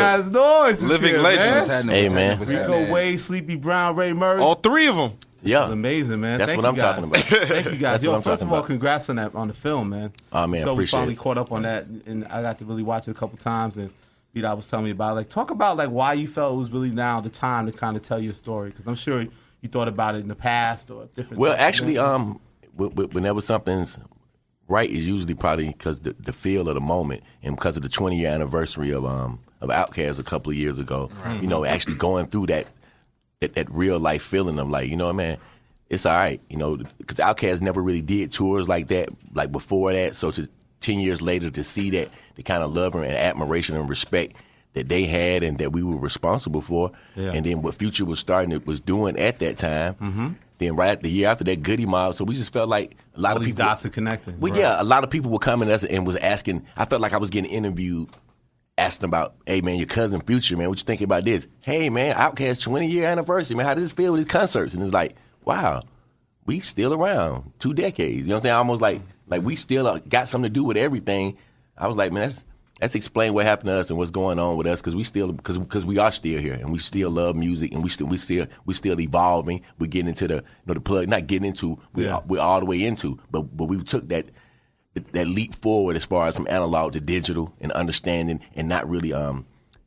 ass Noize. Living legends. Hey, man. Rico Wade, Sleepy Brown, Ray Murray. All three of them. Yeah, it's amazing, man. That's what I'm talking about. Thank you guys. Yo, first of all, congrats on the film, man. Oh man, so appreciate we finally it. caught up on that, and I got to really watch it a couple times. And I was telling me about talk about why you felt it was really now the time to kind of tell your story, because I'm sure you thought about it in the past or different. Well, actually, whenever something's right, is usually probably because the feel of the moment, and because of the 20-year anniversary of OutKast a couple of years ago. Right. You know, actually going through that real life feeling of like, you know, man, it's all right, you know, because OutKast never really did tours like that, like before that. So 10 years later to see that, the kind of love and admiration and respect that they had and that we were responsible for, and then what Future was doing at that time. Then right at the year after that, Goodie Mob. So we just felt like a lot of these people dots are connecting. Well, yeah, a lot of people were coming to us and was asking. I felt like I was getting interviewed, asking about, hey man, your cousin Future, man, what you thinking about this? Hey man, OutKast 20-year anniversary, man, how does this feel with these concerts? And it's like, wow, we still around 2 decades. You know what I'm saying? Almost like we still got something to do with everything. I was like, man, let's explain what happened to us and what's going on with us, because we are still here and we still love music and we still evolving. We're getting into the plug, not getting into, we're all the way into, but we took that leap forward as far as from analog to digital and understanding and not really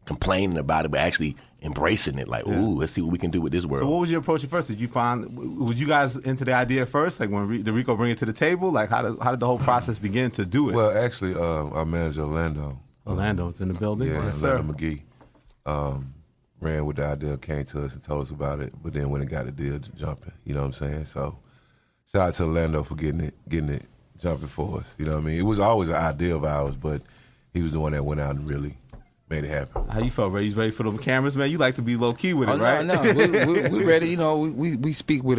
complaining about it, but actually embracing it. Like, ooh, let's see what we can do with this world. So what was your approach at first? Did you was you guys into the idea first? Like when did Rico bring it to the table? Like how did the whole process begin to do it? Well, actually, our manager Orlando's in the building. Yeah, yes, Orlando McGee ran with the idea, came to us and told us about it, but then when it got the deal jumping, you know what I'm saying? So shout out to Orlando for getting it jumping for us. You know what I mean? It was always an idea of ours, but he was the one that went out and really made it happen. How you felt, Ray? You ready for the cameras, man? You like to be low key with it, right? No, we ready. You know, we speak with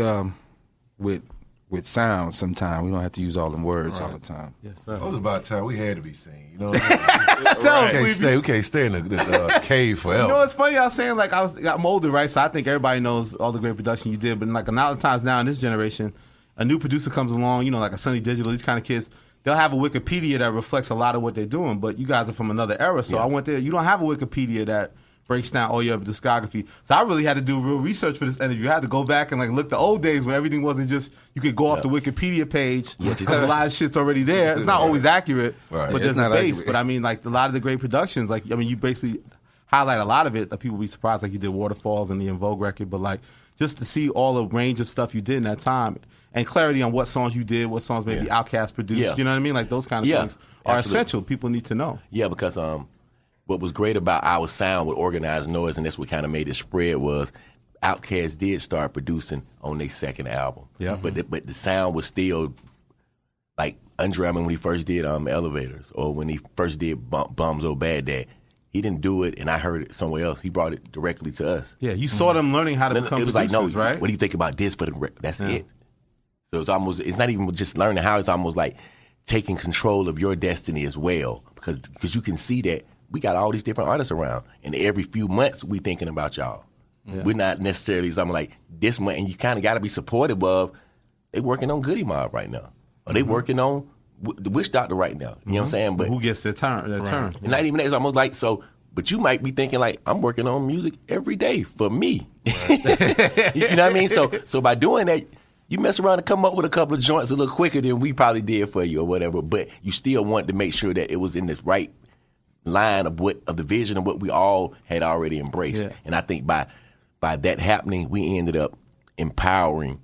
sound sometimes. We don't have to use all them words all the time. Yes, sir. It was about time we had to be seen. You know what I mean? We can't stay in the cave forever. You know what's funny? I was saying, like, I'm older, right? So I think everybody knows all the great production you did. But like a lot of times now in this generation, a new producer comes along, you know, like a Sunny Digital, these kind of kids, they'll have a Wikipedia that reflects a lot of what they're doing. But you guys are from another era. So I went there. You don't have a Wikipedia that breaks down all your discography. So I really had to do real research for this interview. I had to go back and like look the old days when everything wasn't just, you could go off the Wikipedia page because a lot of shit's already there. It's not always accurate, but there's a base. But I mean, like a lot of the great productions, like, I mean, you basically highlight a lot of it. Like, people be surprised, like you did Waterfalls and the In Vogue record, but like just to see all the range of stuff you did in that time and clarity on what songs you did, what songs maybe OutKast produced, you know what I mean? Like those kind of things are essential. People need to know. Yeah, because what was great about our sound with Organized Noize, and that's what kind of made it spread, was OutKast did start producing on their second album. Yeah. But the sound was still like Andre, I mean, when he first did Elevators, or when he first did Bums or Bad Dad. He didn't do it, and I heard it somewhere else. He brought it directly to us. Yeah, you saw them learning how to become producers, like, no, right? What do you think about this for the record? That's it. So it's not even just learning how, it's almost like taking control of your destiny as well, because you can see that we got all these different artists around, and every few months we thinking about y'all. Yeah. We're not necessarily something like this month, and you kind of got to be supportive of. They working on Goodie Mob right now, or they working on the Witch Doctor right now. You know what I'm saying? But who gets their turn? And not even that. It's almost like so. But you might be thinking like, I'm working on music every day for me. Right. You know what I mean? So by doing that, you mess around and come up with a couple of joints a little quicker than we probably did for you or whatever. But you still want to make sure that it was in the right line of the vision of what we all had already embraced. Yeah. And I think by that happening, we ended up empowering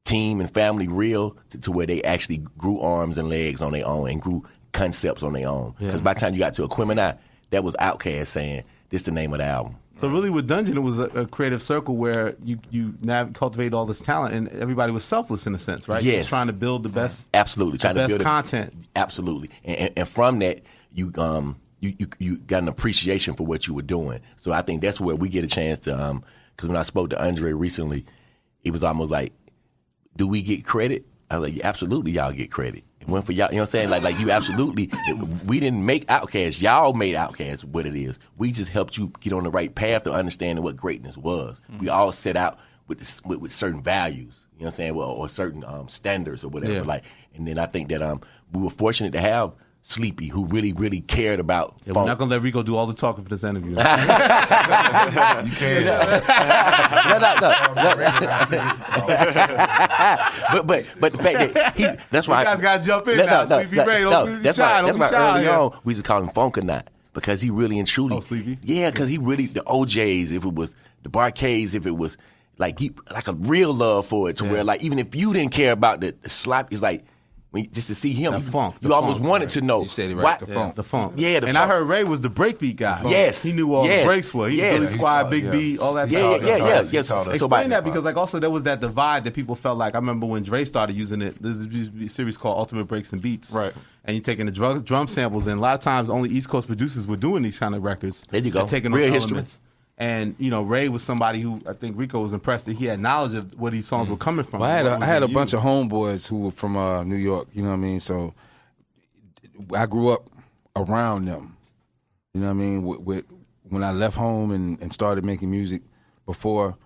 Team and Family Real to where they actually grew arms and legs on their own and grew concepts on their own. Because by the time you got to Aquemini, that was OutKast saying, this is the name of the album. So really with Dungeon, it was a creative circle where you now cultivate all this talent, and everybody was selfless in a sense, right? Yes. Just trying to build the best, absolutely, trying to build content. Absolutely, and from that, you got an appreciation for what you were doing. So I think that's where we get a chance to, because when I spoke to Andre recently, it was almost like, do we get credit? I was like, absolutely, y'all get credit. It went for y'all, you know what I'm saying? Like you absolutely, we didn't make OutKast. Y'all made OutKast what it is. We just helped you get on the right path to understanding what greatness was. Mm-hmm. We all set out with certain values, you know what I'm saying? Well, or certain standards or whatever. Yeah. Like, and then I think that we were fortunate to have Sleepy, who really, really cared about Yeah, we're funk. not gonna let Rico do all the talking for this interview. You can't. But the fact that that's why You guys gotta jump in now. Sleepy Ray, don't be shy. Don't be shy. Early Yeah. on we used to call him Funk or Not because he really and truly. Oh, Sleepy? Yeah, because he really the OJs. If it was the Barcades, if it was like a real love for it, to where like even if you didn't care about the slap, it's like. Just to see him, The funk, you the almost funk, wanted to know. You said it right, the funk. The funk. Yeah, the and funk. I heard Ray was the breakbeat guy. Yes. He knew all Yes. the breaks were. He Yes. Billy Squad, taught- Big yeah. B, all that Yeah, stuff. yes. taught us. Explain that because like also there was that divide that people felt like. I remember when Dre started using it. There's a series called Ultimate Breaks and Beats. Right. And you're taking the drum samples, and a lot of times only East Coast producers were doing these kind of records. There you go. And taking Real those history. elements. And Ray was somebody who I think Rico was impressed that he had knowledge of where these songs were coming from. Well, I had a bunch of of homeboys who were from New York. You know what I mean? So I grew up around them. You know what I mean? With when I left home and started making music before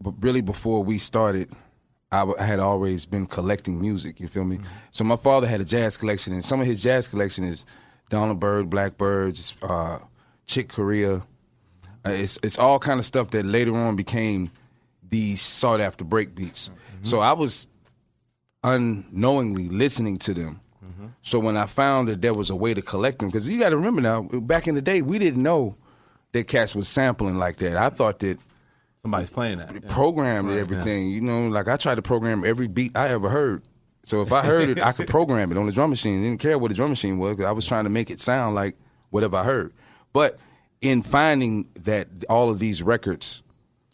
we started, I had always been collecting music. You feel me? Mm-hmm. So my father had a jazz collection, and some of his jazz collection is Donald Byrd, Blackbirds, Chick Corea. It's all kind of stuff that later on became these sought after break beats. Mm-hmm. So I was unknowingly listening to them. Mm-hmm. So when I found that there was a way to collect them, because you got to remember now, back in the day, we didn't know that cats was sampling like that. I thought that somebody's playing that. Yeah. programmed everything. You know, like I tried to program every beat I ever heard. So if I heard it, I could program it on the drum machine. I didn't care what the drum machine was because I was trying to make it sound like whatever I heard. But in finding that all of these records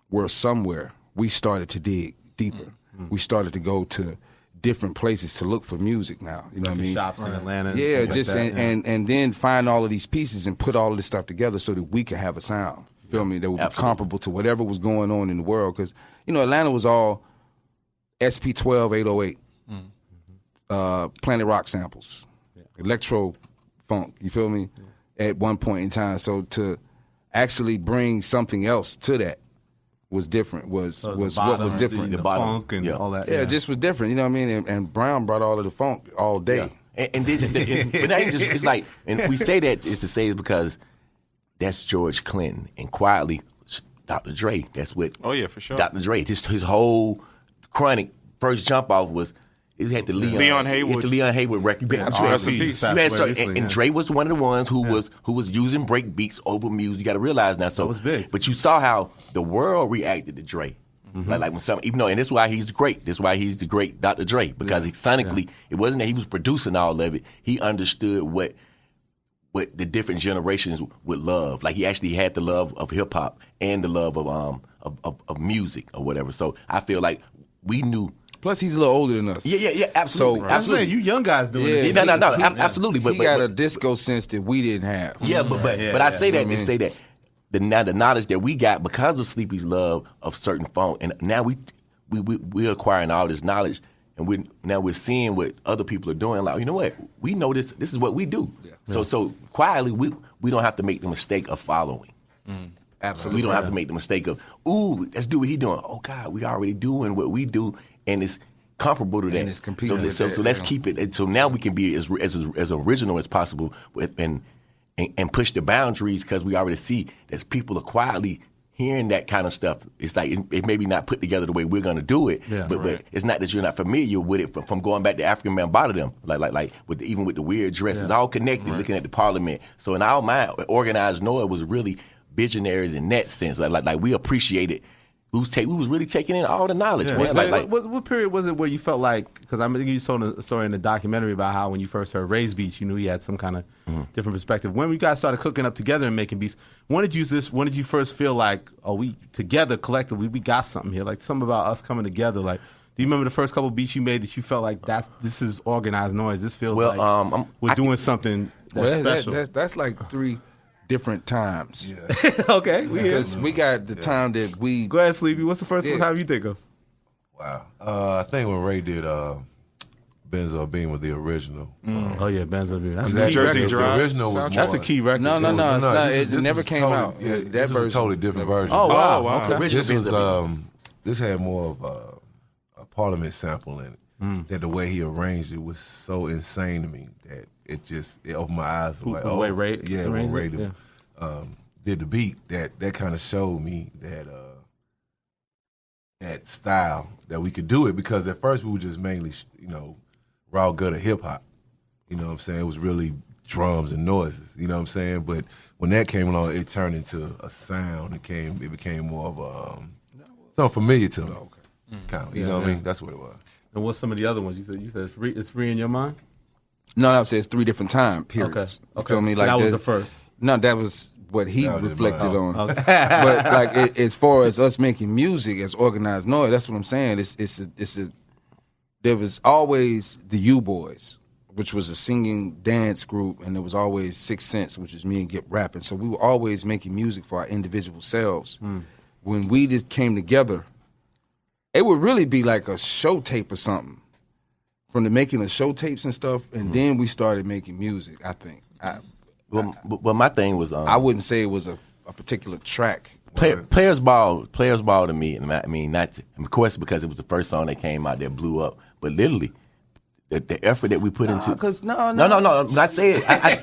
were somewhere, we started to dig deeper. Mm-hmm. We started to go to different places to look for music now. You know what I mean? Shops in Atlanta. Yeah, like just that, and then find all of these pieces and put all of this stuff together so that we could have a sound. You feel me? That would be comparable to whatever was going on in the world. Because, Atlanta was all SP12 808, Planet Rock samples, electro funk, you feel me? At one point in time. So to actually bring something else to that was different, was what was different. The funk and all that. Yeah, it just was different, you know what I mean? And Brown brought all of the funk all day. Yeah. And then but now it's like, and we say that is to say it because that's George Clinton, and quietly Dr. Dre. That's what. Oh yeah, for sure. Dr. Dre. His whole Chronic first jump off was. It had the Leon Haywood. It had the Leon Haywood record. Rest in peace. And Dre was one of the ones who was using break beats over music. You got to realize now. So that was big. But you saw how the world reacted to Dre. Mm-hmm. Like when some, even though, and that's why he's great. That's why he's the great Dr. Dre, because sonically, it wasn't that he was producing all of it. He understood what the different generations would love. Like he actually had the love of hip hop and the love of music or whatever. So I feel like we knew. Plus, he's a little older than us. Yeah, absolutely. I was saying, you young guys doing Yeah, this. No, absolutely. But he got a disco sense that we didn't have. Yeah, but I say that to say that the knowledge that we got because of Sleepy's love of certain funk, and now we're acquiring all this knowledge, and we're seeing what other people are doing. Like, you know what? We know this. This is what we do. Yeah. So quietly, we don't have to make the mistake of following. Absolutely, we don't have to make the mistake of, ooh, let's do what he's doing. Oh God, we already doing what we do, and it's comparable to that. And it's competing. So let's keep it. And so now we can be as original as possible, and push the boundaries, because we already see that people are quietly hearing that kind of stuff. It's like it maybe not put together the way we're going to do it, but it's not that you're not familiar with it from going back to African Man Bottom, like with even with the weird dress. It's all connected. Looking at the Parliament. So in our mind, organized Noize was really visionaries in that sense. Like we appreciated. We was really taking in all the knowledge. Yeah. Man. What period was it where you felt like, because I mean, you saw a story in the documentary about how when you first heard Ray's beats, you knew he had some kind of different perspective. When you guys started cooking up together and making beats, when did you first feel like, oh, we together collectively, we got something here, like something about us coming together? Like, do you remember the first couple beats you made that you felt like this is organized noise? This feels like we're doing something that's special. That's like 3 different times. Yeah. Okay, Because we got the time that we. Go ahead, Sleepy. What's the first time you think of? Wow. I think when Ray did Benzo Bean was the original. Oh yeah, Benzo Bean. That's that a key Jersey record. Drive? The original was That's a more- key record. No, it's not. It never came totally, out. Yeah, That this was version. a totally different version. Oh wow. wow. Okay. This was this had more of a Parliament sample in it. That the way he arranged it was so insane to me that it opened my eyes. Who- Like, who oh, Ray- Ray- yeah, Ray- when Ray yeah. did the beat, that kind of showed me that style that we could do it, because at first we were just mainly, raw gutter hip hop. You know what I'm saying? It was really drums and noises. You know what I'm saying? But when that came along, it turned into a sound. It became more of a something familiar to me. Kind of, you know what I mean? That's what it was. And what's some of the other ones? You said it's free in your mind? No, I would say it's 3 different time periods. Okay. You feel me? So Like that was the first. No, that was what he That was reflected mine. on. But like as far as us making music as organized noise, that's what I'm saying. There was always the U-Boys, which was a singing dance group, and there was always 6 Sense, which was me and Gip rapping. So we were always making music for our individual selves. When we just came together, it would really be like a show tape or something. From the making of show tapes and stuff, and then we started making music, I think. Well, my thing was I wouldn't say it was a particular track. Players Ball to me, and I mean, not to, of course, because it was the first song that came out that blew up, but literally, the effort that we put into. Because no, I'm not saying,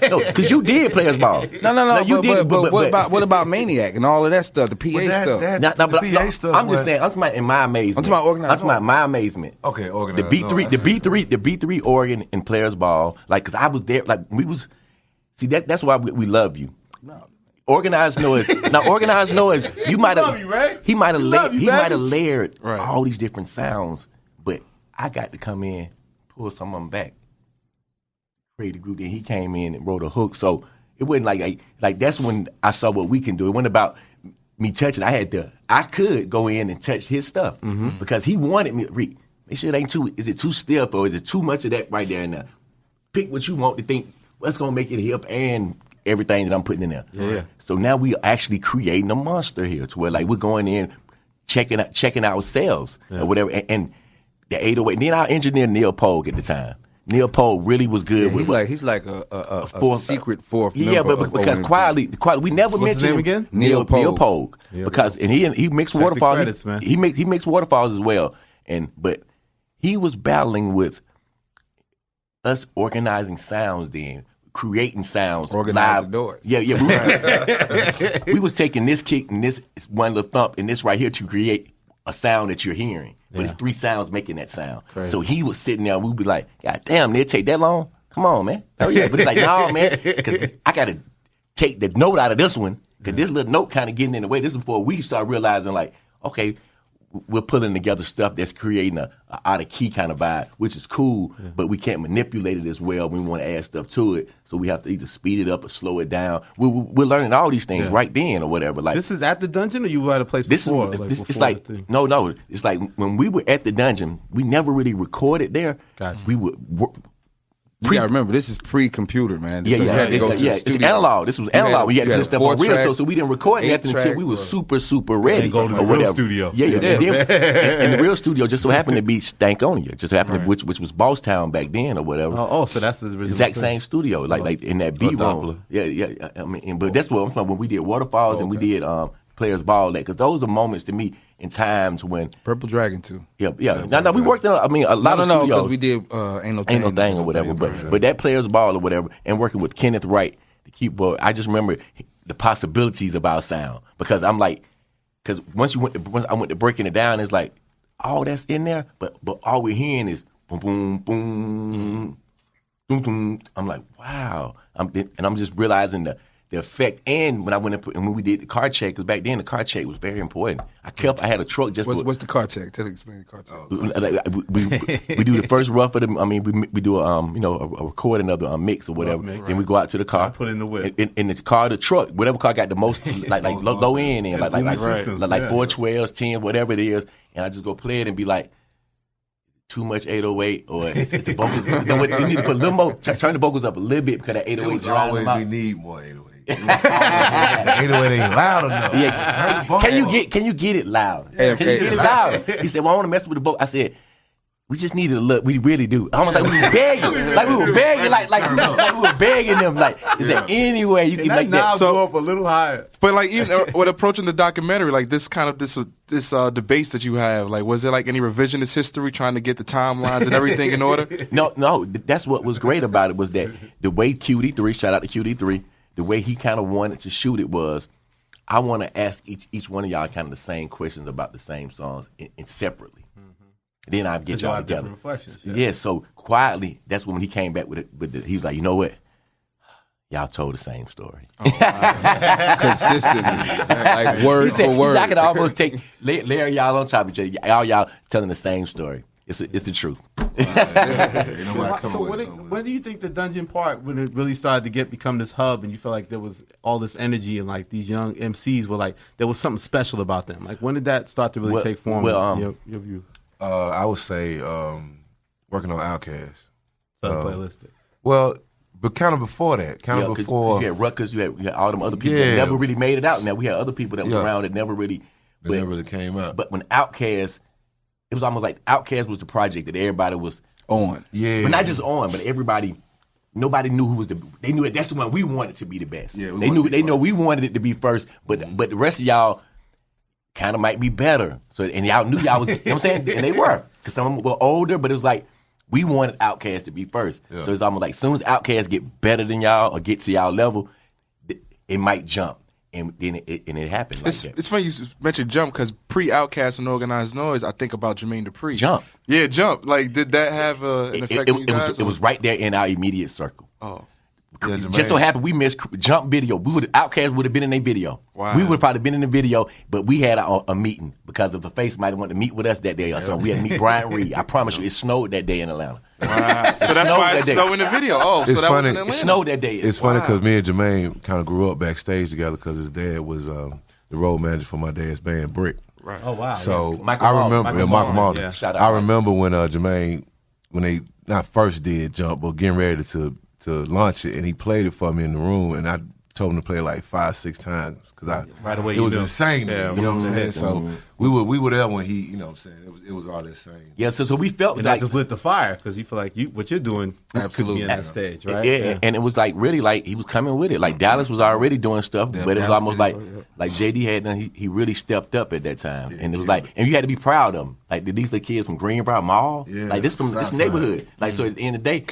no, because you did Players Ball. No, you did. But what about Maniac and all of that stuff, the PA stuff? I'm just saying, I'm talking about in my amazement. I'm talking about organized. I'm talking about my amazement. Okay, organized. The B3 organ in Players Ball, like, because I was there, like, we was, see, that's why we love you. No. Organized Noise. Now, Organized Noise, he might have layered all these different sounds, but I got to come in, pull some of them back, create a group. Then he came in and wrote a hook. So it wasn't like that's when I saw what we can do. It wasn't about me touching. I could go in and touch his stuff because he wanted me to read. Make sure it ain't is it too stiff or is it too much of that right there and there? Pick what you want to think, what's going to make it hip and everything that I'm putting in there. Yeah. So now we are actually creating a monster here to where like we're going in, checking ourselves or whatever. And the 808. Then our engineer Neil Pogue at the time. Neil Pogue really was good. He's like a secret fourth member. Yeah, but because quietly, we never What's mentioned his name again? Neil Pogue. Because and he mixed Waterfalls. Credits, man. He mixed Waterfalls as well. But he was battling with us organizing sounds then. Creating sounds, organizing live. doors. Yeah. We was taking this kick and this one little thump and this right here to create a sound that you're hearing. But it's 3 sounds making that sound. Crazy. So he was sitting there and we'd be like, God damn, it'll take that long? Come on, man. Oh, yeah. But it's like, no, man, because I got to take the note out of this one because this little note kind of getting in the way. This is before we start realizing, like, okay, we're pulling together stuff that's creating a out of key kind of vibe, which is cool, but we can't manipulate it as well. We want to add stuff to it, so we have to either speed it up or slow it down. We're learning all these things right then or whatever. Like this is at the dungeon, or you were at a place before? It's like no. It's like when we were at the dungeon, we never really recorded there. Gotcha. We would. You gotta remember, this is pre-computer, man. Yeah. It's analog. This was analog. We had to put stuff on real, so we didn't record nothing until we were super ready. Go to the real studio. Yeah. And the real studio just so happened to be Stankonia. Just so happened, which was Boss Town back then or whatever. Oh, so that's the original exact same studio, like in that B room. Yeah. I mean, but that's what I'm talking when we did Waterfalls and we did Players Ball, because those are moments to me in times when Purple Dragon too. Yeah. No, we worked on. I mean, a lot of studios. because we did Ain't No Thing or whatever. But that Players Ball or whatever, and working with Kenneth Wright to keep. I just remember the possibilities of our sound because I'm like, because once I went to breaking it down, it's like all that's in there, but all we're hearing is boom, boom, boom, boom, boom. I'm like, wow, I'm just realizing the effect. And when I went and when we did the car check, because back then the car check was very important. I had a truck just. What's the car check? Explain the car check. We do the first rough of the. I mean, we do a recording of the mix or whatever. Then we go out to the car. Put in the whip. In the car, the truck, whatever car got the most like low end and like 412s, 10, whatever it is, and I just go play it and be like, too much 808 or it's the vocals. You need to put a little more. Turn the vocals up a little bit because that 808 dries them out. We need more 808. The 808 ain't loud enough. Yeah. Can you get it loud? Can you get it loud? He said, well, I want to mess with the vocal. I said, we just needed a look. We really do. Almost like we were begging. Like we were begging. Like we were begging them. Like, is there any way you can make that? So go up a little higher. But like even when approaching the documentary, like this kind of this debates that you have, like was there like any revisionist history trying to get the timelines and everything in order? No. That's what was great about it was that the way QD3, shout out to QD3, the way he kind of wanted to shoot it was, I want to ask each one of y'all kind of the same questions about the same songs and separately. Then I'll get y'all together. Reflections. Yeah, so quietly, that's when he came back with it. He was like, you know what? Y'all told the same story. Consistently, like word for word. I could almost layer y'all on top of each other. Y'all telling the same story. It's the truth. So when do you think the dungeon part, when it really started to become this hub, and you feel like there was all this energy and like these young MCs were like there was something special about them? Like when did that start to really take form? Your view. I would say working on OutKast. Playlistic. Well, but kind of before that, before you had Ruckus, you had all them other people that never really made it out. Now we had other people that were around that never really came out. But when OutKast, it was almost like OutKast was the project that everybody was on. Yeah, but not just on, but everybody. Nobody knew who was they knew that that's the one we wanted to be the best. Yeah, they know we wanted it to be first, but the rest of y'all kind of might be better. So and y'all knew y'all was, you know what I'm saying? And they were, because some of them were older, but it was like we wanted OutKast to be first. Yeah. So it's almost like as soon as OutKast get better than y'all or get to y'all level, it might jump. And then it happened. It's funny you mentioned Jump, because pre-OutKast and Organized Noize, I think about Jermaine Dupri. Jump. Yeah, Jump. Like, did that have an effect on you guys? It was right there in our immediate circle. Oh. Yeah, just so happened we missed Jump video. OutKast would have been in their video. Wow. We would have probably been in the video, but we had a meeting because of the face might have wanted to meet with us that day or something. We had to meet Brian Reed. I promise you, it snowed that day in Atlanta. Wow. So that's why it snowed in the video. Oh, so that was in Atlanta. It snowed that day. It's funny because me and Jermaine kind of grew up backstage together because his dad was the road manager for my dad's band, Brick. Right. Oh, wow. So yeah. I remember Michael Malden. Yeah. Shout out, I remember when Jermaine, when they not first did Jump, but getting ready to launch it, and he played it for me in the room, and I told him to play it like 5-6 times because right away it was insane. Yeah, you know what I'm saying? So we were there when he, you know what I'm saying? It was all that same. Yeah, so we felt and like that just lit the fire because you feel like what you're doing could be in that stage, right? Yeah, and it was like really like he was coming with it. Like Dallas was already doing stuff, but it was almost like JD had done. He really stepped up at that time, and it was like, and you had to be proud of him. Like these the kids from Greenbrier Mall, like this neighborhood. Like so at the end of the day.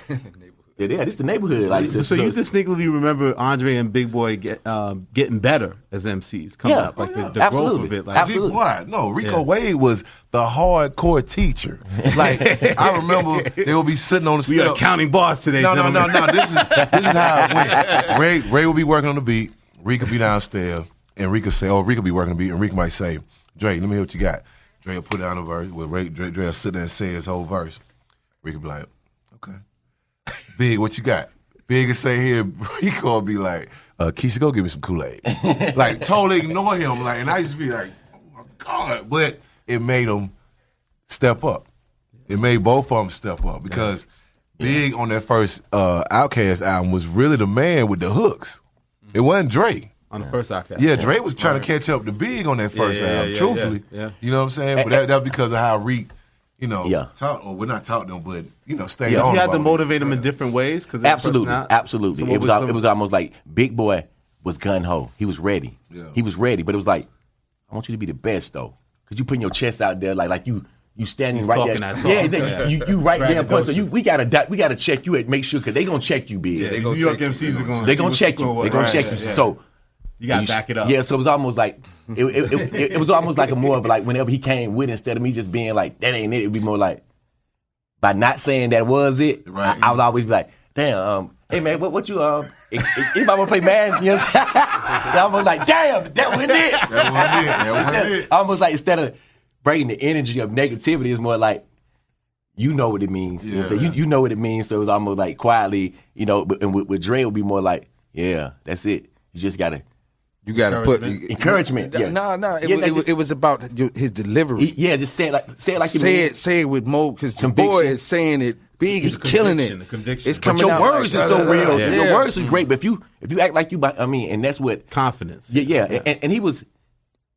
Yeah, this the neighborhood. Like, so you distinctly remember Andre and Big Boy getting better as MCs coming up, like the growth of it. Like, absolutely. Big Boy, no, Rico Wade was the hardcore teacher. Like I remember they would be sitting on the step. We are counting bars today. No. This is how it went. Ray would be working on the beat. Rico be downstairs, and Rico say, "Oh, Rico be working on the beat," and Rico might say, "Dre, let me hear what you got." Dre will put down a verse. Well, Dre will sit there and say his whole verse. Rico be like, "Okay." Big, what you got? Big and say here, Rico will be like, Keisha, go give me some Kool-Aid. Like, totally ignore him. Like, and I used to be like, oh my God. But it made them step up. It made both of them step up because Big on that first OutKast album was really the man with the hooks. It wasn't Dre. On the first OutKast. Yeah, Dre was trying to catch up to Big on that first album, truthfully. Yeah. You know what I'm saying? But that's because of how Reek, taught, or we're not taught them, but, stayed on. You had to motivate them in different ways? Absolutely. So it was almost like Big Boy was gun-ho. He was ready. Yeah. He was ready, but it was like, I want you to be the best, though. Because you putting your chest out there like you standing right there. You right there. So we gotta check you and make sure, because they gonna check you, Big. Yeah, New York MCs are going. They gonna check you. They gonna check you. So you gotta back it up. Yeah, so it was almost like it was almost like a more of like whenever he came with it, instead of me just being like that ain't it, it'd be more like by not saying that was it. Right. I would always be like, damn, hey man, what you anybody wanna play Madden? You know what I'm saying? I was like, damn, that wasn't it. That wasn't it. Almost like instead of bringing the energy of negativity, it's more like, you know what it means. You know what I'm saying? You know what it means. So it was almost like quietly, and with Dre, it would be more like, yeah, that's it. You just gotta. You gotta put encouragement. Yeah. No. It was about his delivery. Just say it like say it with more, because the boy is saying it. Big is killing it. It's coming but out. Your words like, are so real. Yeah. Your words are great. But if you act like you, and that's what confidence. Yeah. And he was.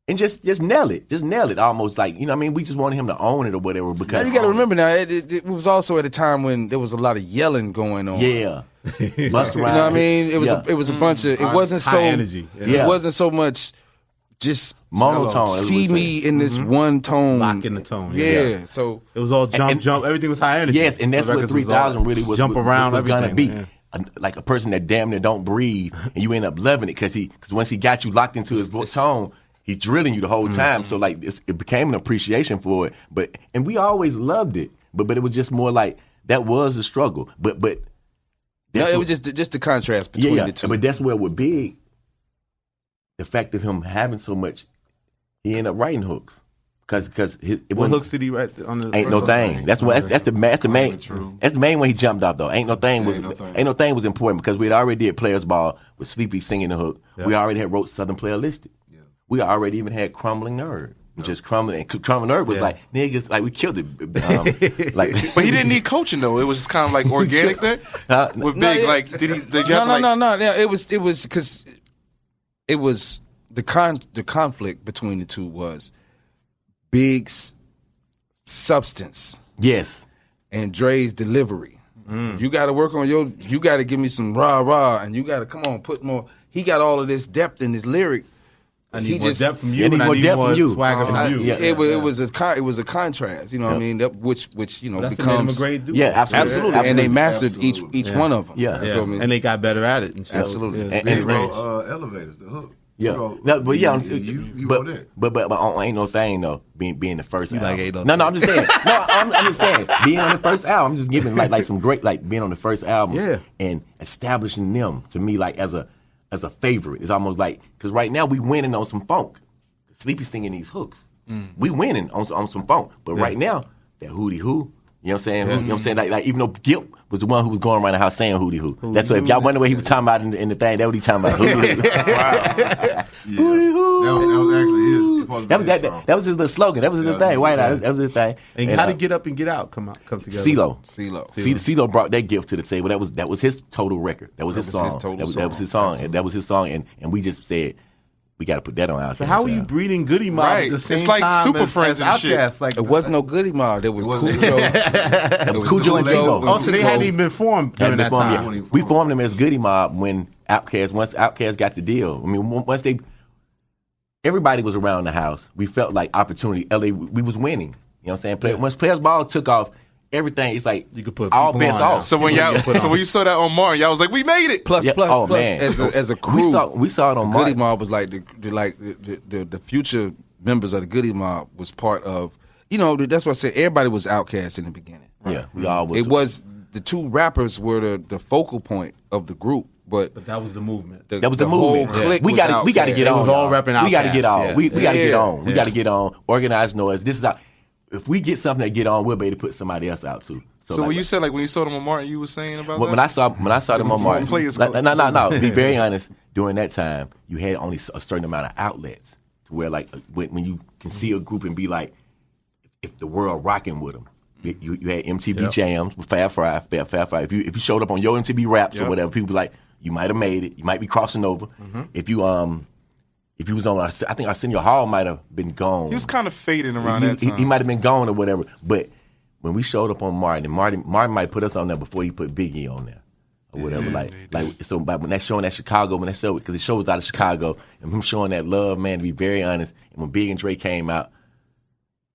and just nail it, almost like, you know what I mean? We just wanted him to own it or whatever. Now Because you got to remember now, it was also at a time when there was a lot of yelling going on. yeah, bust You know what I around. mean? It was Yeah. it was a bunch of. It wasn't high so energy. Yeah. It wasn't so much just Monotone, See as we me say. in this one tone. Lock in the tone, Yeah. yeah. So It was all jump, And- jump. Everything was high energy. Yes, and that's The what records was 3000 all really was. Jump around, was gonna everything, be. yeah. Like a person that damn near don't breathe, and you end up loving it because once he got you locked into his tone, he's drilling you the whole time. So like it became an appreciation for it. And we always loved it, but it was just more like that was a struggle. But no, that's it what- was just the contrast between the two. But that's where we're big. The fact of him having so much, he ended up writing hooks because it What wasn't. hooks did he write on the? Ain't no first thing. song? That's what. That's the main. True. That's the main one he jumped off though. Ain't no thing was. Ain't No Thing. Ain't no thing was important because we had already did Players Ball with Sleepy singing the hook. We already had wrote Southern Player Listed. We already even had Crumbling Nerd. Just Crumbling and Crumbling Nerd was like niggas like we killed it. Like, But he didn't need coaching though. It was just kind of like organic then. With No, Big, it- like did you have to, like, No. It was because it was the conflict between the two was Big's substance yes. and Dre's delivery. You got to work on you got to give me some rah, and you got to come on, put more. He got all of this depth in his lyric. I He need more just- depth from you, I need and I more need depth more from you. swagger from you. yeah. It was a contrast, you know what I mean? That, which you know That's what made him a becomes great dude. Yeah, absolutely. and they mastered Absolutely. each one of them. Yeah. You Yeah. feel me? And they got better at it. And shit. Absolutely. Yeah, And- great and- range. Elevators, the hook. Yeah, You wrote- no, but yeah, you but, wrote that. but on Ain't No Thing though, being the first album. like Ain't No no, Thing. I'm just saying. No, I'm just saying being on the first album. I'm just giving like some great like being on the first album. Yeah. And establishing them to me like as a favorite. It's almost like because right now we winning on some funk. Sleepy singing these hooks. We winning on some funk, but right now that hootie hoo. You know what I'm saying? You know what I'm saying? Like even though Gip was the one who was going around the house saying hootie hoo. That's so if y'all wonder what he was talking about in the thing, that's what he talking about. Hootie hoo. Hootie hoo. That was actually his. Supposed to be his song. That was his little slogan. That was his little thing. White Out. That was his thing. And how did Get Up and Get Out come together? CeeLo. CeeLo. CeeLo brought that gift to the table. That was his total record. That was his was his song. total That was song. his song. And that was his song. And we just said we got to put that on our. So how are you breeding Goodie Mob Right. at the It's same like time Super as Friends and shit. OutKast? Like, It wasn't no Goodie Mob. There was wasn't. Cujo. That was Cujo and Timo. oh, so they hadn't even been formed during that time. Yeah. We formed them as Goodie Mob when once OutKast got the deal. I mean, once everybody was around the house. We felt like opportunity. LA, we was winning. You know what I'm saying? Once Players Ball took off, everything, it's like You could put all people bets on now. off. So when you saw that on Martin, y'all was like, we made it. Plus, Yeah. plus, Oh, plus, man. as a crew, we saw it on Goodie Martin. Mob was like the future members of the Goodie Mob was part of. You know, that's why I said everybody was OutKast in the beginning. Yeah, we all was. It was the two rappers were the focal point of the group, but But that was the movement. That was the whole movement. clique We was got to get OutKast. on. It was all y'all. repping We got to OutKast, get on. yeah. We got to get Yeah. on. We got to get on. Organized Noize. This is our. If we get something that get on, we'll be able to put somebody else out too. So when you said when you saw them on Martin, you were saying about when that? I saw them on Martin, Players no. Club. To be very honest, during that time, you had only a certain amount of outlets to where like when you can see a group and be like, if the world rocking with them. You had MTV Jams with Fab Five. If you showed up on your MTV Raps or whatever, people be like, you might have made it. You might be crossing over. If you was on, I think Arsenio Hall might have been gone. He was kind of fading around that time. He might have been gone or whatever. But when we showed up on Martin, and Martin might put us on there before he put Biggie on there or whatever. Like so. But when that showing that Chicago, when that show because the show was out of Chicago, and him showing that love, man, to be very honest. And when Big and Dre came out,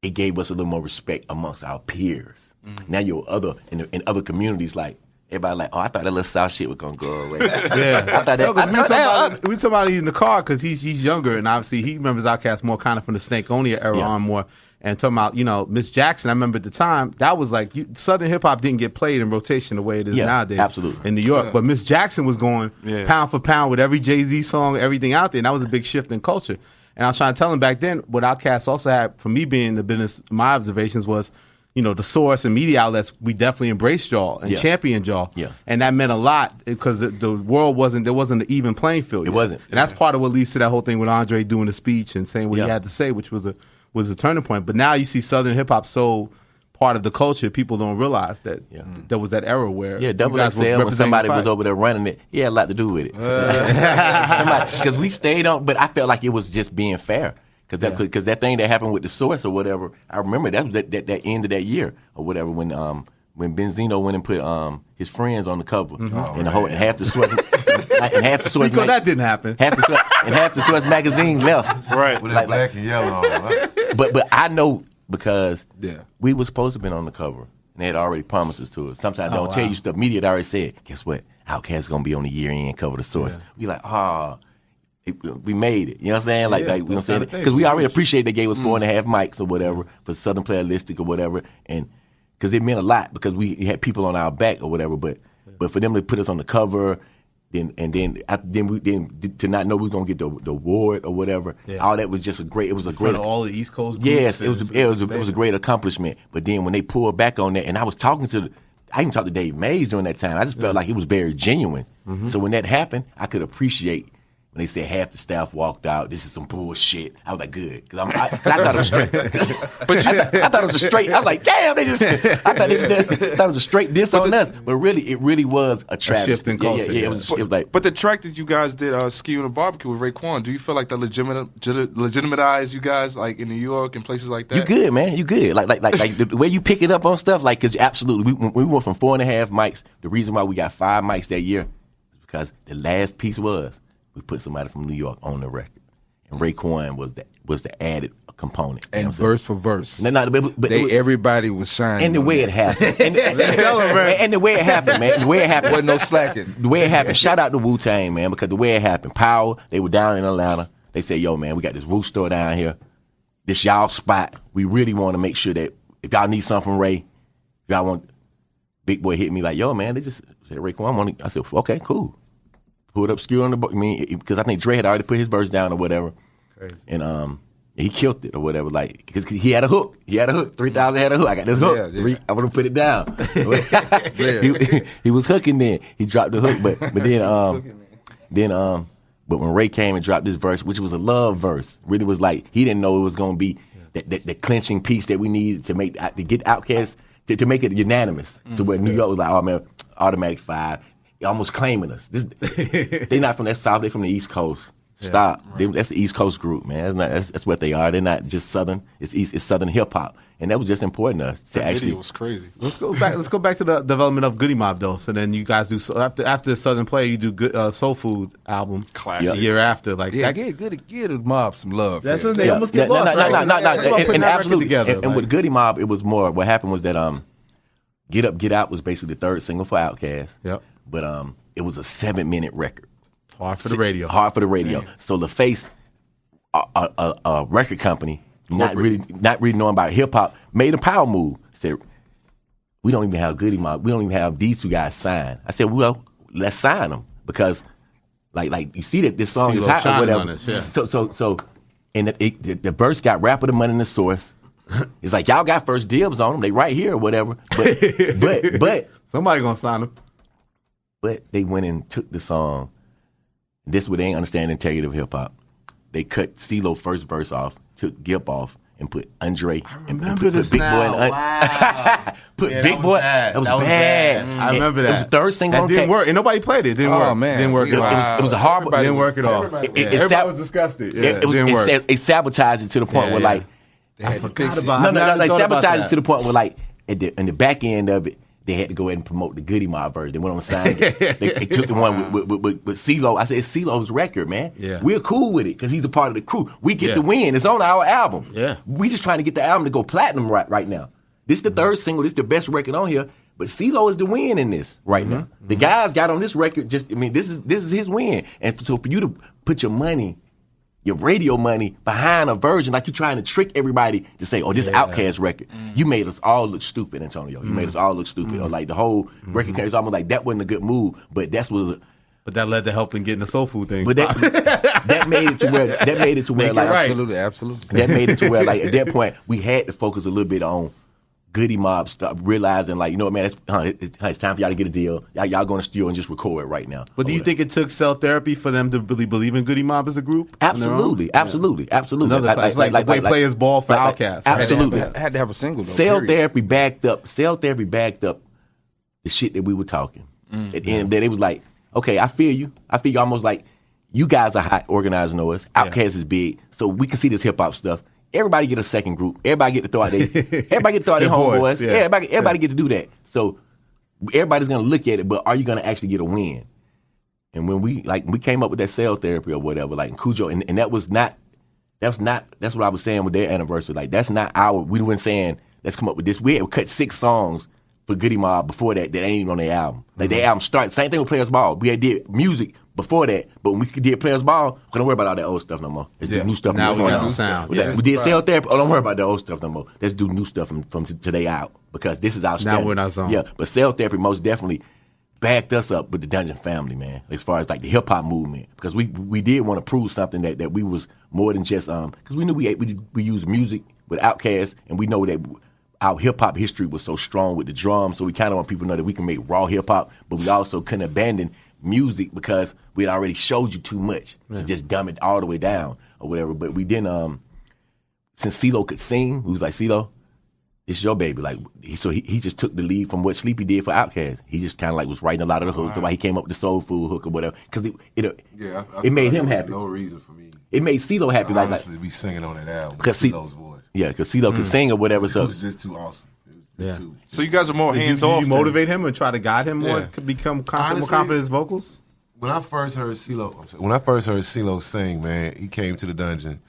it gave us a little more respect amongst our peers. Now you're in other communities like. Everybody like, oh, I thought that little South shit was gonna go away. Yeah, I thought that. No, 'cause we talking about it in the car because he's younger and obviously he remembers OutKast more kind of from the Stankonia era on more. And talking about Miss Jackson, I remember at the time that was like Southern hip hop didn't get played in rotation the way it is nowadays. Absolutely. In New York, but Miss Jackson was going pound for pound with every Jay-Z song, everything out there, and that was a big shift in culture. And I was trying to tell him back then what OutKast also had for me being in the business. My observations was. The source and media outlets, we definitely embraced y'all and championed y'all. Yeah. And that meant a lot because the world wasn't an even playing field. It wasn't. And that's part of what leads to that whole thing with Andre doing the speech and saying what he had to say, which was a turning point. But now you see Southern hip hop so part of the culture, people don't realize that there was that era where Yeah, Double you guys were XL, when representing somebody the was fight. over there running it, he had a lot to do with it. Because we stayed on, but I felt like it was just being fair. Because that thing that happened with the Source or whatever, I remember that was that end of that year or whatever when Benzino went and put his friends on the cover and half the Source Because that didn't happen. half the Source magazine left. Right. With that black and yellow on, right? But I know because Yeah. we were supposed to have been on the cover. And they had already promised us to us. Sometimes they don't tell you stuff. Media had already said, guess what? OutKast going to be on the year-end cover of the Source. We like, we made it. You know what I'm saying? Like, you know what I'm saying? Because we already appreciate they gave us 4.5 mics or whatever for Southern Playalistic or whatever. And because it meant a lot because we had people on our back or whatever. But for them to put us on the cover, then to not know we were gonna get the award or whatever, all that was just a great. It was a great. All the East Coast groups. Yes, it was a great accomplishment. But then when they pulled back on that, and I was talking I even talked to Dave Mays during that time. I just felt like it was very genuine. So when that happened, I could appreciate. When they said half the staff walked out, this is some bullshit. I was like, good, because I thought it was straight. But I thought it was a straight. I was like, damn, I thought it was a straight diss on us. But really, it really was a travesty. Shift in culture. Yeah, it was like. But the track that you guys did, Ski on the Barbecue with Raekwon, do you feel like that legitimatized you guys like in New York and places like that? You good, man. You good. Like the way you pick it up on stuff, like, because absolutely, we went from 4.5 mics. The reason why we got 5 mics that year is because the last piece was. We put somebody from New York on the record, and Raekwon was the added component. And verse for verse, everybody was shining. And the way it happened, and the way it happened, man, the way it happened, wasn't no slacking. The way it happened. Shout out to Wu-Tang, man, because the way it happened, Power, they were down in Atlanta. They said, "Yo, man, we got this Wu store down here. This y'all spot. We really want to make sure that if y'all need something from Ray, if y'all want." Big Boy hit me like, "Yo, man, they just said Raekwon." I said, "Okay, cool." Pulled up Skew on the book. I mean, because I think Dre had already put his verse down or whatever. Crazy. And he killed it or whatever. Like, because he had a hook. 3,000 had a hook. I got this hook. Yeah. I want to put it down. he was hooking then. He dropped the hook, but when Ray came and dropped this verse, which was a love verse, really was like he didn't know it was going to be the clinching piece that we needed to get OutKast to make it unanimous to where New York was like, oh man, automatic 5. Almost claiming us. They not from that South. They from the East Coast. Stop. Right. That's the East Coast group, man. That's what they are. They're not just Southern. It's Southern hip hop, and that was just important to us to actually. It was crazy. Let's go back to the development of Goodie Mob though. So then you guys do after Southern Play, you do good Soul Food album. Classic. The year after, like get the mob some love. That's when they almost get lost. And absolutely. And with Goodie Mob, it was more. What happened was that Get Up, Get Out was basically the third single for OutKast. Yep. But it was a 7-minute record. Hard for the radio. Damn. So LaFace, a record company, not really knowing about hip hop, made a power move. Said, we don't even have Goodie Mob. We don't even have these 2 guys signed. I said, well, let's sign them because, like you see that this song is hot or whatever. Us, yeah. So, and the verse got Rapper the Money in the Source. It's like y'all got first dibs on them. They right here or whatever. But somebody gonna sign them. But they went and took the song. This way they ain't understand the integrity of hip hop. They cut CeeLo first verse off, took Gip off, and put Andre. And put Big Boy. Wow. Big Boy. That was bad. I remember that. It was the third single. That didn't work, and nobody played it. It didn't work. Oh man, didn't work. It was a horrible. Didn't work at all. Everybody was disgusted. Yeah, it didn't work. It sabotaged it to the point where like I forgot about it. No, like sabotaged it to the point where like in the back end of it. They had to go ahead and promote the Goodie Mob version. They went on the sign. They took the one with CeeLo. I said, it's CeeLo's record, man. Yeah. We're cool with it because he's a part of the crew. We get the win. It's on our album. Yeah. We just trying to get the album to go platinum right now. This is the third single. This is the best record on here. But CeeLo is the win in this right now. The guys got on this record. This is his win. And so for you to put your money, your radio money behind a version, like you're trying to trick everybody to say, oh, this OutKast record. You made us all look stupid, Antonio. You made us all look stupid. Or like the whole record company, it's almost like that wasn't a good move, but that's what. But that led to helping getting the soul food thing. But that made it to where like right. Absolutely. That made it to where like at that point we had to focus a little bit on Goodie Mob stuff, realizing like, you know what, man, it's time for y'all to get a deal. Y'all go in the studio and just record right now. But do you think it took cell therapy for them to really believe in Goodie Mob as a group? Absolutely. Another class, like the way players ball for OutKast. Absolutely. Had to have a single though. Cell therapy backed up the shit that we were talking. At the end of the day, they was like, okay, I feel you almost like you guys are hot, organized Noize. OutKast is big, so we can see this hip hop stuff. Everybody get a second group. Everybody get to throw out their homeboys. Yeah. Everybody get to do that. So everybody's gonna look at it, but are you gonna actually get a win? And when we came up with that cell therapy or whatever, like in Cujo, and that's what I was saying with their anniversary. Like that's not we weren't saying let's come up with this. We had cut 6 songs for Goodie Mob before that ain't even on their album. Like their album started, same thing with Players Ball. We had did music before that, but when we did Players Ball, we don't worry about all that old stuff no more. Let's do new stuff. Now we got new sound. Yeah, we did cell therapy. Oh, don't worry about the old stuff no more. Let's do new stuff from today out because this is our standard. Now we're in our zone. Yeah, but cell therapy most definitely backed us up with the Dungeon family, man, as far as like the hip hop movement, because we did want to prove something that we was more than just because we knew we used music with OutKast, and we know that our hip hop history was so strong with the drums, so we kind of want people to know that we can make raw hip hop, but we also couldn't abandon music because we had already showed you too much to just dumb it all the way down or whatever. But we didn't. Since CeeLo could sing, we was like, CeeLo, this is your baby. Like, he just took the lead from what Sleepy did for OutKast. He just kind of like was writing a lot of the hooks. That's why he came up with the soul food hook or whatever. Because it made him happy. No reason for me. It made CeeLo happy. Honestly, be singing on that album. Because CeeLo's voice. Yeah, because CeeLo could sing or whatever. It So was just too awesome. Too. So you guys are more Did hands you off. motivate him and try to guide him more Yeah. to become more Honestly, confident in his vocals? When I first heard CeeLo sing, man, he came to the dungeon,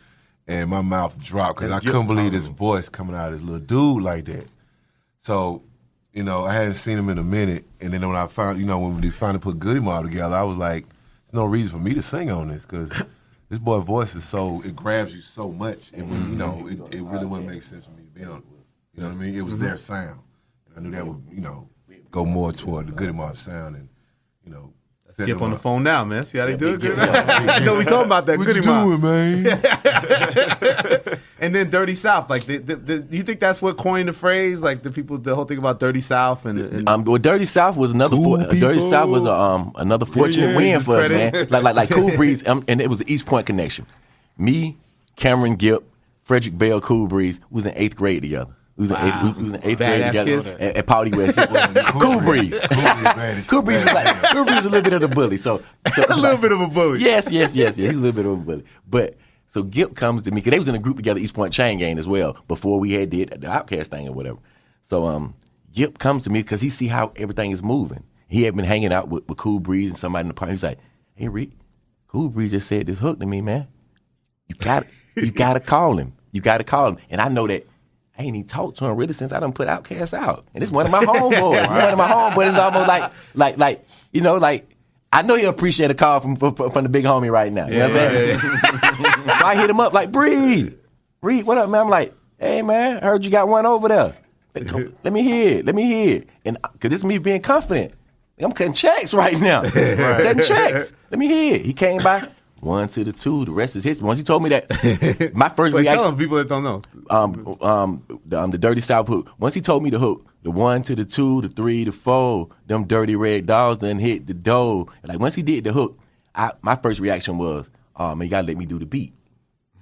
and my mouth dropped because I couldn't believe his voice coming out of this little dude like that. So, I hadn't seen him in a minute, and then when I found, when we finally put Goodie Mob together, I was like, there's no reason for me to sing on this because this boy's voice is it grabs you so much, and when, it really wouldn't make sense for me to be on it. You know what I mean? It was their sound, and I knew that would, go more toward the Goodie Mob sound, and Skip on the phone now, man. See how they do it? yeah. I know we talking about that What Goodie you Mob. doing, man? And then Dirty South. Like, do you think that's what coined the phrase? Like the whole thing about Dirty South and well, Dirty South was another. Dirty South was another fortunate win for us, man. Like Cool Breeze, and it was an East Point connection. Me, Cameron Gipp, Frederick Bell, Cool Breeze was in 8th grade together. We was in 8th grade Badass together kids. at Pouty West. Cool Breeze. Cool Breeze was a little bit of a bully. So a little bit of a bully. Yes. He's a little bit of a bully. But so Gipp comes to me because they was in a group together, East Point Chain Gang as well, before we had did the OutKast thing or whatever. So Gipp comes to me because he see how everything is moving. He had been hanging out with Cool Breeze and somebody in the party. He's like, "Hey Rick, Cool Breeze just said this hook to me, man. You gotta call him. You gotta call him." And I know that I ain't even talked to him really since I done put OutKast out. And it's one of my homeboys. It's one of my homeboys. It's almost like I know he'll appreciate a call from the big homie right now. You know what I'm saying? So I hit him up like, Reed, what up, man? I'm like, hey, man, I heard you got one over there. Let me hear it. And because this is me being confident. I'm cutting checks right now. Cutting checks. Let me hear it. He came by. 1 to the 2, the rest is history. Once he told me that, my first reaction. Tell them people that don't know. The Dirty South hook. Once he told me the hook, the 1 to the 2, the 3, the 4, them dirty red dogs done hit the door. Like once he did the hook, my first reaction was, "Oh man, you gotta let me do the beat."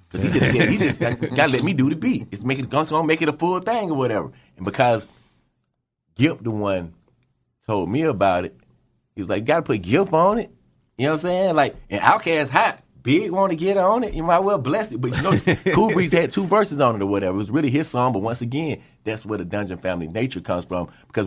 Because he just gotta let me do the beat. It's gonna make it a full thing or whatever. And because Gipp the one told me about it, he was like, "You gotta put Gipp on it." You know what I'm saying? Like, and OutKast hot. Big want to get on it. You might well bless it. But Cool Breeze had 2 verses on it or whatever. It was really his song. But once again, that's where the Dungeon family nature comes from. Because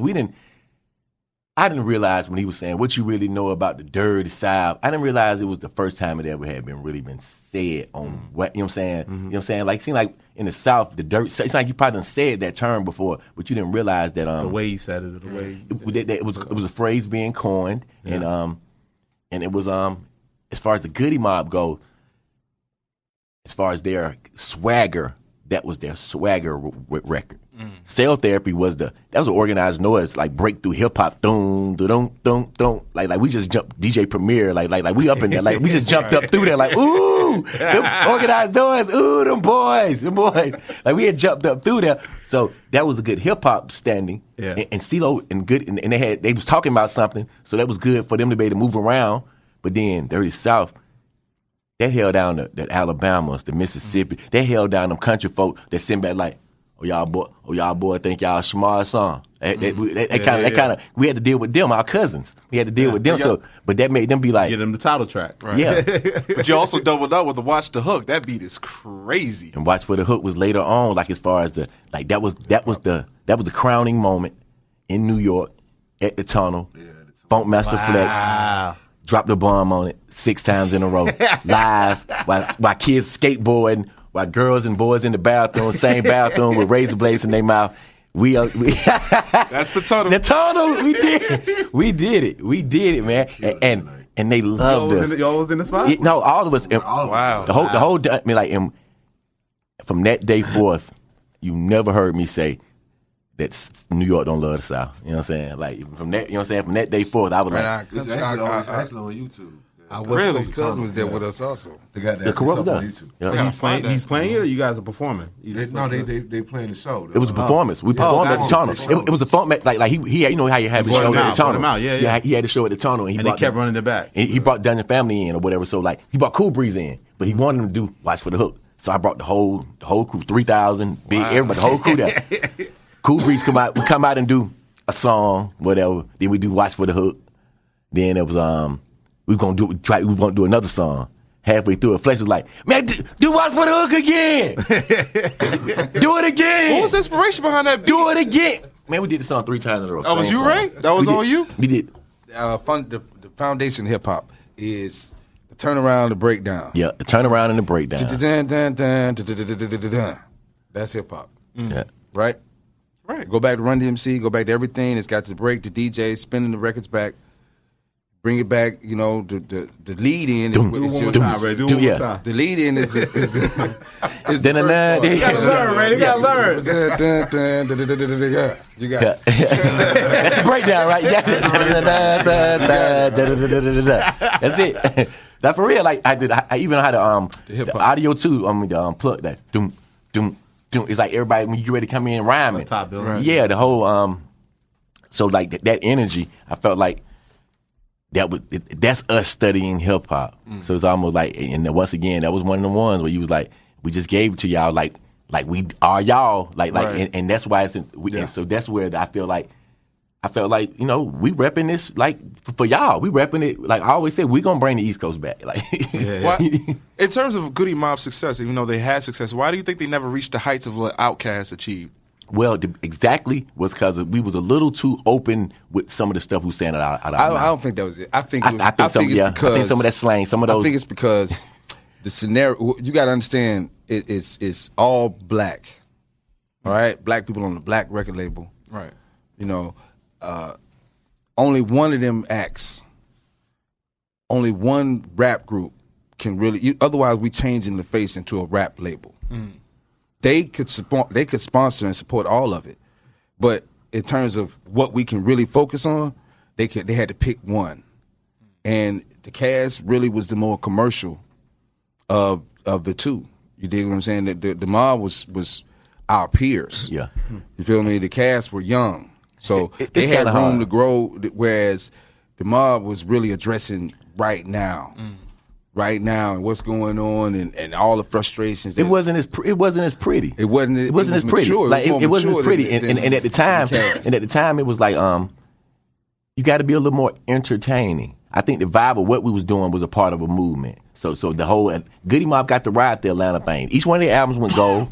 I didn't realize when he was saying, what you really know about the Dirty South, I didn't realize it was the first time it ever had been said on what, you know what I'm saying? You know what I'm saying? Like, it seemed like in the South, it's like you probably done said that term before, but you didn't realize that. The way he said it, the way. It was a phrase being coined. Yeah. And it was, as far as the Goodie Mob go, as far as their swagger, that was their swagger record. Cell Therapy was that was an organized Noize, like breakthrough hip hop, dum dum dum dum. Like we just jumped DJ Premier, like we up in there, like we just jumped up through there, like ooh, them organized Noize, ooh, them boys. Like we had jumped up through there, so that was a good hip hop standing. Yeah. And CeeLo and they was talking about something, so that was good for them to be able to move around. But then Dirty South, they held down the Alabamas, the Mississippi. They held down them country folk that sent back like, y'all boy think y'all smart song. We had to deal with them, our cousins. We had to deal with them. So, but that made them be like, Get them the title track. Right. yeah. But you also doubled up with the Watch the Hook. That beat is crazy. And Watch for the Hook was later on, like as far as the like that was the crowning moment in New York at the Tunnel. Funkmaster Flex dropped the bomb on it 6 times in a row, live while kids skateboarding, while girls and boys in the bathroom, same bathroom with razor blades in their mouth. That's the Tunnel. The Tunnel. We did it, man. And they loved us. Y'all was in the spot? No, all of us. Wow. The whole. I mean, like, from that day forth, you never heard me say that New York don't love the South. You know what I'm saying? Like, from that, you know what I'm saying? From that day forth, I was like, It's actually on YouTube. Our West Coast cousin was there with us also. They got that the corrupt stuff on done. YouTube. Yeah. He's playing it, or you guys are performing? They playing the show. It was a performance. We performed at the Tunnel. It was a fun, like he had, you know how you have the show at the Tunnel. Yeah. He had the show at the Tunnel, and they kept running it back. He brought Dungeon Family in or whatever. So like he brought Cool Breeze in, but he wanted him to do Watch for the Hook. So I brought the whole crew, 3,000, big everybody, the whole crew there. Cool Breeze come out and do a song, whatever. Then we do Watch for the Hook. Then it was we gonna do another song. Halfway through it, Flex was like, "Man, do Watch for the Hook again. Do it again. What was the inspiration behind that beat? Do it again." Man, we did the song 3 times in a row. That was Same you, song. Ray? That was all you? We did. The foundation of hip hop is the turnaround, the breakdown. Yeah, the turnaround and the breakdown. That's hip hop, Yeah. right? Right. Go back to Run DMC. Go back to everything. It's got the break, the DJ spinning the records back. Bring it back, you know, the lead in. Do it one more time, Ray. Do it one more time. The lead in is the first You gotta learn, Ray. You gotta learn. You got it. That's the breakdown, right? That's it. That's for real. Like I even had the audio too. The plug that doom doom doom. It's like everybody when you ready to come in rhyming. Top bill, right. Yeah, the whole So like that energy, I felt like that's us studying hip hop. So it's almost like, and once again, that was one of the ones where you was like, we just gave it to y'all, like we are y'all, Right. and that's why it's. And so that's where I felt like, you know, we repping this like for y'all. We repping it like I always said. We gonna bring the East Coast back. Like, Why, in terms of Goodie Mob's success, even though they had success, why do you think they never reached the heights of what OutKast achieved? Well, exactly was because we was a little too open with some of the stuff we was saying out of our mouth. I don't think that was it. I think it's I think some of that slang, some of those. I think it's because the scenario. You got to understand, it's all black. All right, black people on the black record label. Right. You know, only one of them acts. Only one rap group can really. Otherwise, we changing the face into a rap label. They could sponsor and support all of it, but in terms of what we can really focus on, they had to pick one, and the cast really was the more commercial of the two. You dig what I'm saying? The mob was our peers. Yeah, you feel me? The cast were young, so they it's had room hard to grow, whereas the mob was really addressing right now. Right now, and what's going on, and all the frustrations. It wasn't as pretty. It wasn't as pretty. Mature. Like it wasn't as pretty. And at the time, it was like you got to be a little more entertaining. I think the vibe of what we was doing was a part of a movement. So the whole Goodie Mob got to ride the Atlanta thing. Each one of their albums went gold.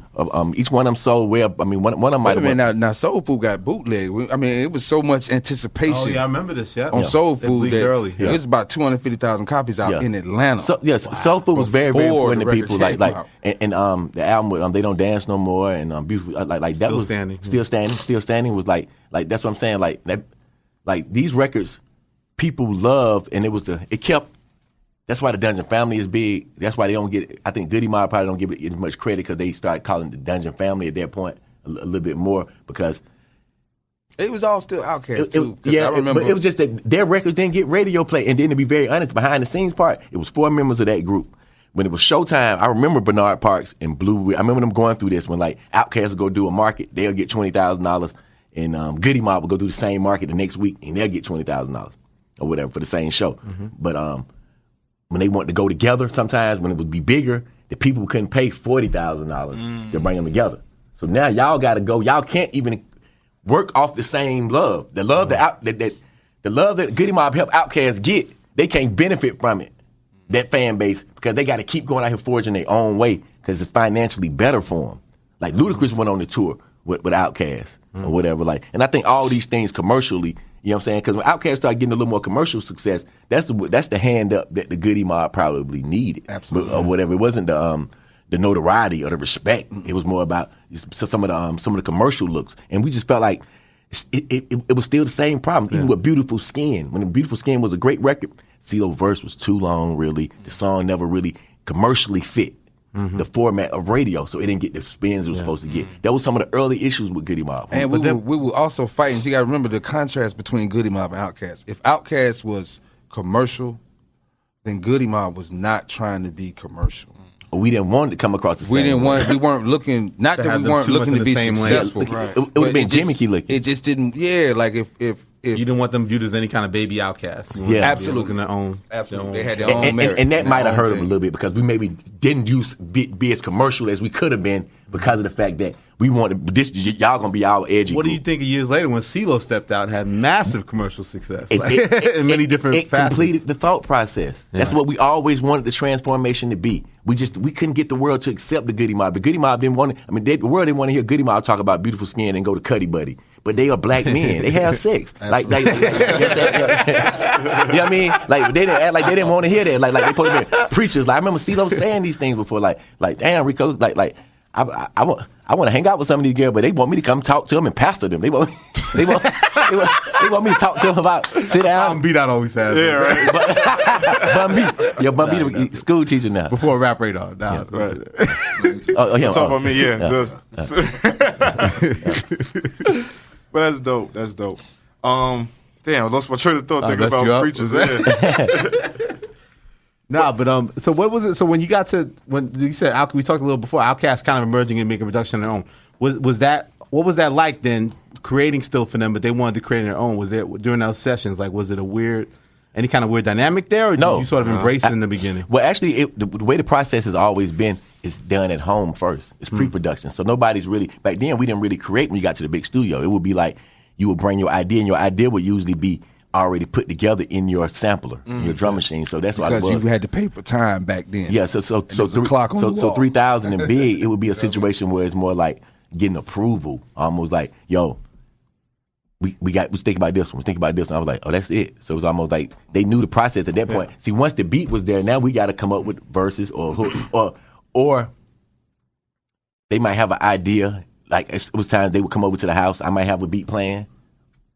Each one of them sold well. I mean, one of them might have. Now Soul Food got bootleg. I mean, it was so much anticipation. Oh yeah, I remember this. Yeah, on Soul Food that early. it was about 250,000 copies out in Atlanta. So yes, Soul Food was very, very Before important the to people. record Like came and the album with They Don't Dance No More and Beautiful like that Still was Standing. Still Standing was like that's what I'm saying. Like that, like these records, people love, and it kept. That's why the Dungeon Family is big. That's why they don't get. I think Goodie Mob probably don't give it as much credit because they started calling it the Dungeon Family at that point a little bit more because it was all still OutKast too. I remember, but it was just that their records didn't get radio play. And then to be very honest, behind the scenes part, it was 4 members of that group. When it was Showtime, I remember Bernard Parks and Blue. I remember them going through this when like OutKast would go do a market, they'll get $20,000, and Goodie Mob would go do the same market the next week and they'll get $20,000 or whatever for the same show. But when they wanted to go together, sometimes when it would be bigger, the people couldn't pay $40,000 to bring them together. So now y'all got to go. Y'all can't even work off the same love. The love that the love that Goodie Mob help OutKast get, they can't benefit from it. That fan base, because they got to keep going out here forging their own way because it's financially better for them. Like Ludacris went on the tour with OutKast or whatever. Like, and I think all these things commercially, you know what I'm saying? Because when OutKast started getting a little more commercial success, that's the hand up that the Goodie Mob probably needed. Absolutely. Or whatever. It wasn't the notoriety or the respect. It was more about some of the commercial looks. And we just felt like it was still the same problem, even with Beautiful Skin. When Beautiful Skin was a great record, CeeLo verse was too long, really. The song never really commercially fit the format of radio, so it didn't get the spins it was supposed to get. That was some of the early issues with Goodie Mob. And we were also fighting. So you got to remember the contrast between Goodie Mob and OutKast. If OutKast was commercial, then Goodie Mob was not trying to be commercial. We didn't want it to come across the same We didn't way. want. We weren't looking. Not To that have we them weren't too much looking in to the be same lane. successful. It would have been gimmicky looking. It just didn't. Yeah, like if You didn't want them viewed as any kind of baby outcast. You wanted Yeah. them to be looking their own. absolutely, their they own- had their own merit. And that their might have own hurt them a thing. little bit because we maybe didn't be as commercial as we could have been because of the fact that we wanted this. Y'all gonna be our edgy. What do group. you think of years later when CeeLo stepped out and had massive commercial success It- like, it- in many different it facets? completed the thought process. That's what we always wanted the transformation to be. We couldn't get the world to accept the Goodie Mob. The Goodie Mob didn't want to. I mean, the world didn't want to hear Goodie Mob talk about Beautiful Skin and go to Cuddy Buddy. But they are black men. They have sex. Like, you know what I mean? Like they didn't act like they didn't want to hear that. Like they supposed to be preachers. Like I remember CeeLo saying these things before. Like damn Rico. Like I want to hang out with some of these girls, but they want me to come talk to them and pastor them. They want me to talk to them about sit down. Beat out always has. Yeah, right. Bun B, the school teacher now. Before Rap Radar. Now, Right. Oh, yeah, What's up on me? Yeah. But that's dope. That's dope. Damn, I lost my train of thought thinking messed you about up? preachers. Was Yeah. Nah, but so what was it? So when you got to when you said we talked a little before OutKast kind of emerging and making a production on their own. Was that what was that like then? Creating still for them, but they wanted to create their own. Was there during those sessions? Like, was it any kind of weird dynamic there, or No. did you sort of embrace it in the beginning? Well, actually, the way the process has always been is done at home first. It's pre-production. So nobody's really, back then we didn't really create when you got to the big studio. It would be like you would bring your idea, and your idea would usually be already put together in your sampler, in your drum machine. So that's what it Because was. you had to pay for time back then. Yeah, so there was a clock on the wall. 3,000 and big, it would be a situation where it's more like getting approval, almost like, yo, we think about this one, we think about this one. I was like, oh, that's it. So it was almost like they knew the process at that point. See, once the beat was there, now we got to come up with verses or hook, or they might have an idea. Like it was times they would come over to the house. I might have a beat playing.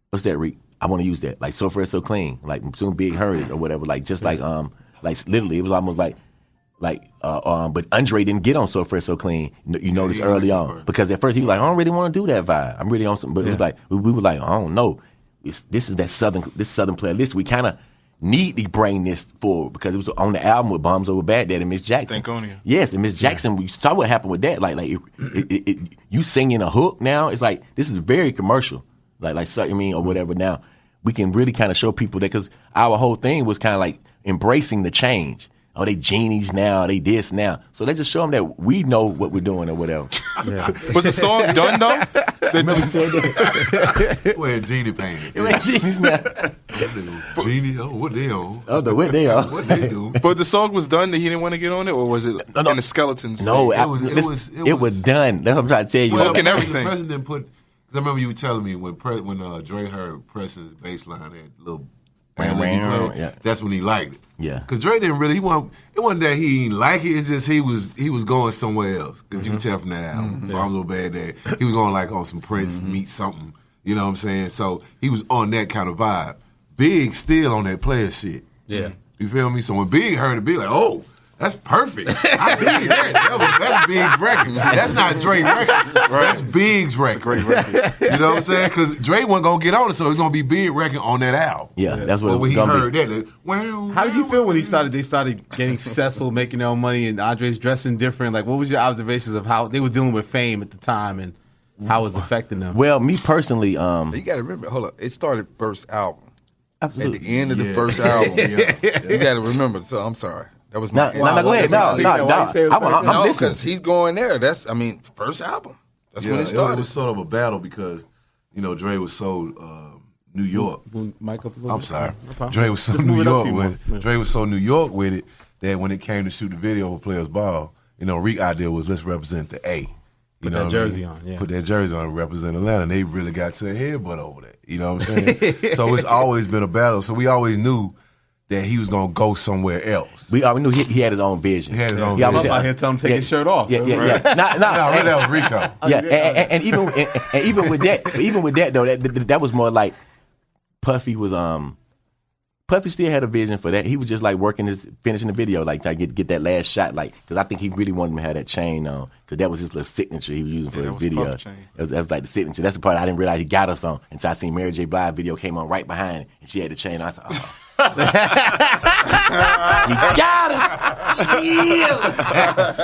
What's that, Reek? I want to use that. Like So Fresh, So Clean. Like soon Big heard it or whatever. Like just like literally, it was almost like. But Andre didn't get on So Fresh, So Clean. You noticed early on because at first he was like, I don't really want to do that vibe. I'm really on some. But it was like we were like, I don't know. This is that southern playlist. We kind of need to bring this forward because it was on the album with Bombs Over Baghdad and Miss Jackson. Stankonia. Yes, and Miss Jackson. We saw what happened with that. Like you singing a hook now. It's like this is very commercial. Like so, I mean, or whatever. Now we can really kind of show people that because our whole thing was kind of like embracing the change. Oh, they genies now, they this now. So let's just show them that we know what we're doing or whatever. Yeah. Was the song done though? Remember you said that? Wearing genie pants. They genies now. Genie, what they on? I don't know what they are. What they do? But the song was done that he didn't want to get on it, or was it No. in the skeletons? No, It was done. That's what I'm trying to tell you. Well, and everything. The president put. Cause I remember you were telling me when Dre heard Preston's bass line, that little band Yeah. that's when he liked it. Yeah. Cause Dre didn't really. It wasn't that he didn't like it. It's just he was going somewhere else. Cause you can tell from that album, Bombs Over Baghdad, he was going like on some Prince, Meet Something. You know what I'm saying? So he was on that kind of vibe. Big still on that player shit. Yeah. You feel me? So when Big heard it, Big like, oh, that's perfect. I Big heard it. That's Big's record. That's not Dre's record. That's Big's record. Great record. You know what I'm saying? Because Dre wasn't going to get on it, so it's going to be Big record on that album. Yeah, that's what But it when was he gonna heard be. that, like, well, How did you feel when they started getting successful, making their own money, and Andre's dressing different? Like, what was your observations of how they were dealing with fame at the time and how it was affecting them? Well, me personally, You got to remember, hold up. It started first album. absolutely. At the end of the first album, you got to remember. So I'm sorry. That was my No, go ahead. No, Why you say it was I'm No, listening. because he's going there. That's, first album. That's when it started. It was sort of a battle because, Dre was so New York. Mic up a little I'm bit. sorry. No problem. Dre was so Just New move it up York to you with more. it. Dre was so New York with it that when it came to shoot the video for Players Ball, Reek's idea was let's represent the A. Put that jersey on, yeah. Put that jersey on and represent Atlanta. And they really got to a headbutt over that. You know what I'm saying? So it's always been a battle. So we always knew that he was going to go somewhere else. We already knew he had his own vision. He had his own Yeah, vision. I'm out here telling him to take his shirt off. Yeah. No, really, that was Rico. Yeah, and even with that though, that was more like Puffy was Puffy still had a vision for that. He was just like finishing the video, like trying to get that last shot, like because I think he really wanted him to have that chain on, because that was his little signature he was using for his video. Puff chain. That was like the signature. That's the part I didn't realize he got us on until I seen Mary J. Blige video came on right behind it, and she had the chain on. I said, oh. He got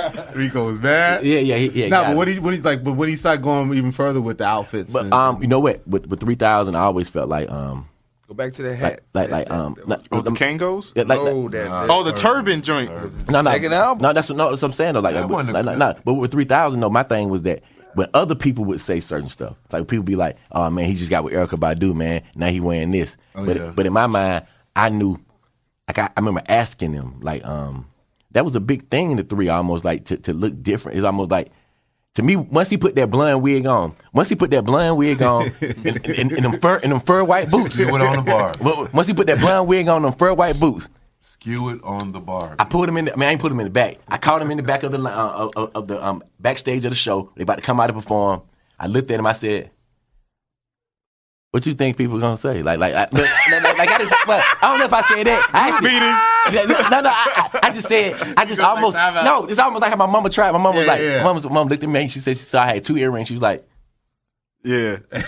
us. Rico was bad. Yeah. Nah, but when he started going even further with the outfits, But and, you know what? With 3000, I always felt like Go back to that hat. the Kangos? Yeah, The turban joint. Second album? No, that's what I'm saying though. Like, That wasn't but with 3000, though, my thing was that when other people would say certain stuff, like people be like, "Oh man, he just got with Erykah Badu, man. Now he wearing this." But in my mind, I knew. Like I remember asking them, like, that was a big thing in the 3, almost like to look different. It's almost like, to me, once he put that blonde wig on, and them fur white boots. Skew it on the bar. Once he put that blonde wig on, them fur white boots, Skew it on the bar. I pulled him in. I ain't put him in the back. I caught him in the back of the backstage of the show. They about to come out to perform. I looked at him. I said, "What you think people gonna say?" I don't know if I said that. I just said. It's almost like how my mama tried. My mama was like, mama looked at me and she said she saw I had 2 earrings. She was like, Yeah. she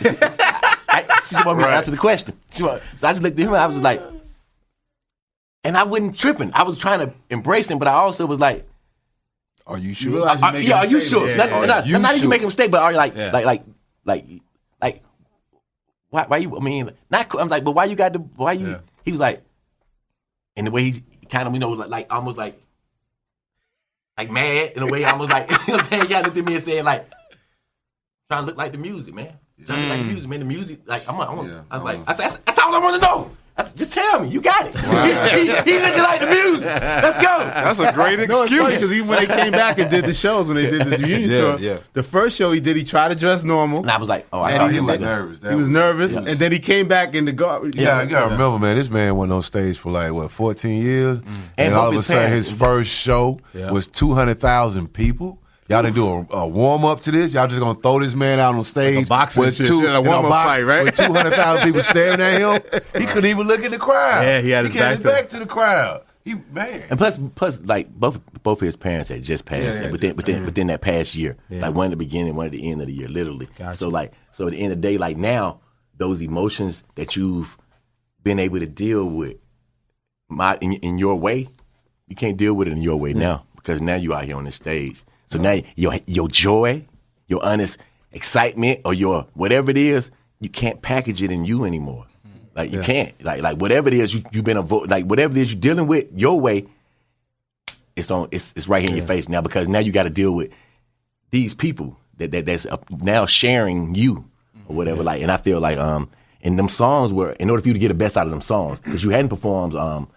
just wanted me to answer the question. So I just looked at him and I was just like, and I wasn't tripping. I was trying to embrace him, but I also was like, Are you you sure? realize you're making a are you statement. sure? Yeah. Not even making a mistake, but are you like Yeah. why you? I mean, not. I'm like, but why you got the? Why you? Yeah. He was like, and the way he kind of, like almost like mad in a way, almost like, you know what I'm saying? He got looked at me and said like, trying to look like the music, man. Trying to look like the music, man. The music, like I was like, that's all I want to know. Just tell me, you got it. He looking like the music. Let's go. That's a great Because excuse. even when they came back and did the shows, when they did the reunion tour, the first show he did, he tried to dress normal. And I was like, oh, I And thought he him was like nervous. He was nervous, Yeah. and then he came back in the garbage. Yeah, you gotta remember, man, this man went on stage for 14 years. And all both of a his sudden, parents. his first show was 200,000 people. Y'all didn't do a warm up to this. Y'all just gonna throw this man out on stage Like a boxing with shit. Shit, a in warm-up box fight, right? With 200,000 people staring at him. He couldn't even look at the crowd. Yeah, he had his back to- back to the crowd. And plus, like both of his parents had just passed within that past year. Yeah. Like one at the beginning, one at the end of the year, literally. Gotcha. So at the end of the day, like now, those emotions that you've been able to deal with, in your way, you can't deal with it in your way now, because now you out here on the stage. So now your joy, your honest excitement, or your whatever it is, you can't package it in you anymore. Like you can't. Like whatever it is you've been like whatever it is you're dealing with your way, it's right here in your face now, because now you got to deal with these people that's now sharing you or whatever. Like, and I feel like and them songs were, in order for you to get the best out of them songs, because you hadn't performed The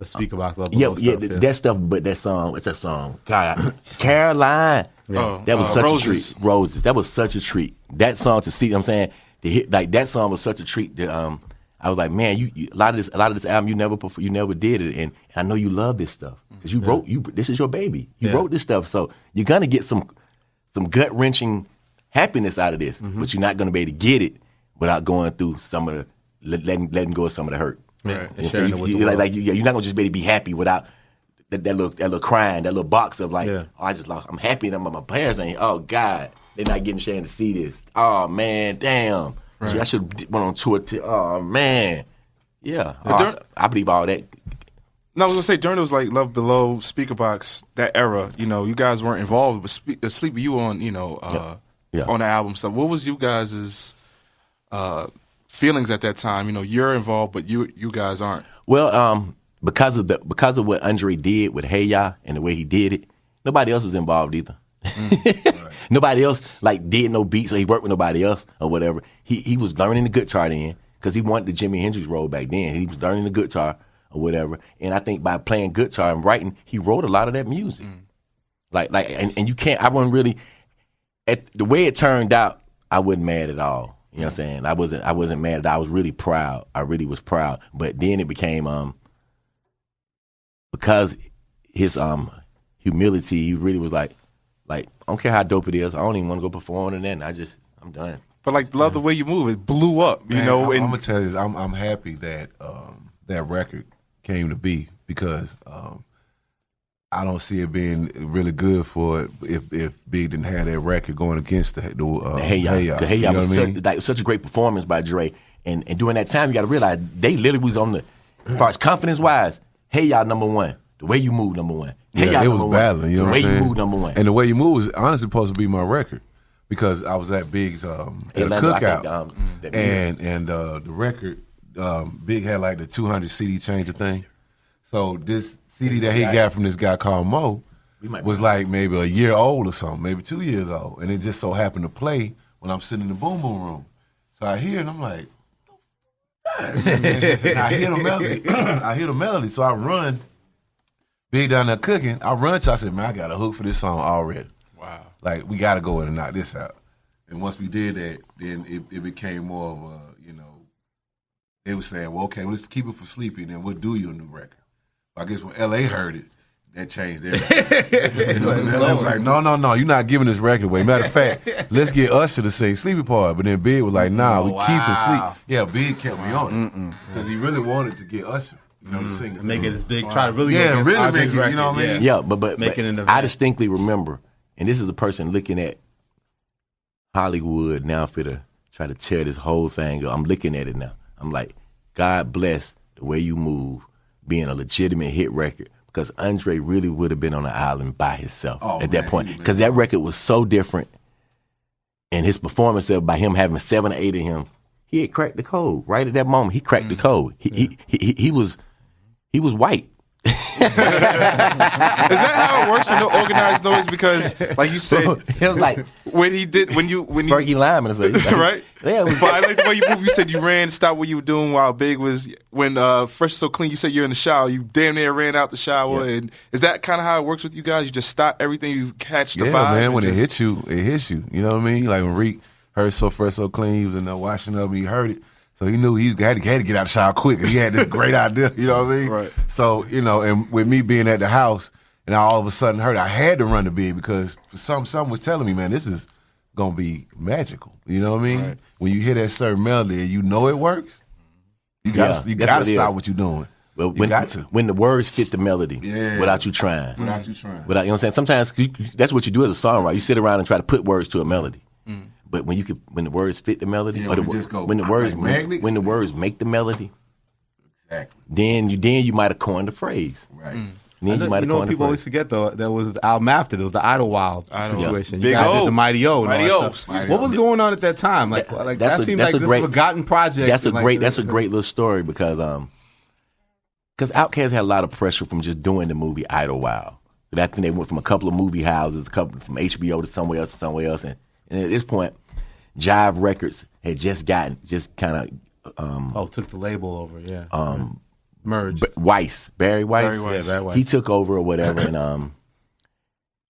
speaker box level. that stuff. But that song, what's that song? God, Caroline. That was such Roses. a treat. Roses. That was such a treat. That song to see, you know what I'm saying, to hit, like that song was such a treat that I was like, man, you a lot of this album you never did it, and I know you love this stuff because you wrote this is your baby. You wrote this stuff, so you're gonna get some gut wrenching happiness out of this, but you're not gonna be able to get it without going through some of the letting go of some of the hurt. Right. And so you're not gonna just be able to be happy without that little crying, that little box of like, oh, I just lost. I'm happy that my parents ain't. Oh God, they're not getting a chance to see this. Oh man, damn. Right. I should have went on tour. Oh man, yeah. I believe all that. No, I was gonna say during those like Love Below, Speaker Box, that era, you guys weren't involved, but Sleep with You on, on the album stuff. What was you guys' feelings at that time? You're involved, but you guys aren't. Well, because of what Andre did with Hey Ya and the way he did it, nobody else was involved either. Nobody else like did no beats, or he worked with nobody else or whatever. He was learning the guitar then because he wanted the Jimi Hendrix role back then. He was learning the guitar or whatever. And I think by playing guitar and writing, he wrote a lot of that music. And you can't. I wasn't really the way it turned out. I wasn't mad at all. You know what I'm saying? I wasn't mad at all. I was really proud. I really was proud. But then it became because his humility, he really was like, I don't care how dope it is. I don't even want to go perform in that. And I'm done. But like, love the way you move. It blew up, you know. I'm gonna tell you, I'm happy that that record came to be because I don't see it being really good for it if Big didn't have that record going against the Hey Ya was such a great performance by Dre. And during that time, you got to realize they literally was on the, as far as confidence wise, Hey Ya #1. The way you move #1. Hey Ya it was battling. You know the what way I'm saying? you move #1. And the way you move was honestly supposed to be my record because I was at Big's at a cookout, and the record Big had like the 200 CD changer thing. So this CD that he got from this guy called Mo was like maybe a year old or something, maybe 2 years old, and it just so happened to play when I'm sitting in the boom boom room. So I hear it, and I'm like, and I hear the melody. So I run. Big down there cooking. I run to. I said, man, I got a hook for this song already. Wow. Like we got to go in and knock this out. And once we did that, then it became more of a, they were saying, well, okay, let's keep it for Sleepy, and then we'll do your new record. I guess when LA heard it, that changed everything. LA was like, no, you're not giving this record away. Matter of fact, let's get Usher to say Sleepy Part. But then Big was like, nah, we keep it Sleep. Yeah, Big kept me on it. Because he really wanted to get Usher, to sing it. Make it as big, try to really really make it, you know what I mean? Yeah, but Making an event. I distinctly remember, and this is a person looking at Hollywood now for to try to tear this whole thing up. I'm looking at it now. I'm like, God bless the way you move, being a legitimate hit record, because Andre really would have been on the island by himself at that point. Because that record was so different, and his performance by him having 7 or 8 of him, he had cracked the code right at that moment. He cracked the code. He was white. Is that how it works in the organized noise? Because, like you said, it was like when you Fergie Lyman, right? Yeah, but I like the way you move. You said you ran, stopped what you were doing while Big was when Fresh So Clean. You said you're in the shower. You damn near ran out the shower. Yeah. And is that kind of how it works with you guys? You just stop everything. You catch the vibe. Yeah, man. When it hits you, it hits you. You know what I mean? Like when Reek heard So Fresh So Clean, he was in there washing up and he heard it. So he knew he had to get out of the shower quick because he had this great idea, you know what I mean? Right. So, and with me being at the house, and I all of a sudden heard I had to run to Big because something was telling me, man, this is going to be magical. You know what I mean? Right. When you hear that certain melody and you know it works, you got to stop what you're doing. Well, when the words fit the melody without you trying. You know what I'm saying? Sometimes that's what you do as a songwriter. You sit around and try to put words to a melody. But when the words fit the melody, when the words make the melody, exactly. Then you might have coined the phrase. Right. Then you might have coined the people always forget though. There was the album after. There was the Idlewild situation. Big You guys O. did the Mighty O. Mighty O's. What was going on at that time? Like that seemed like this forgotten project. That's a great little story because OutKast had a lot of pressure from just doing the movie Idlewild. But I think they went from a couple of movie houses, from HBO to somewhere else, and at this point, Jive Records had just kind of took the label over, merged. Barry Weiss. Yeah, Barry Weiss. He took over or whatever,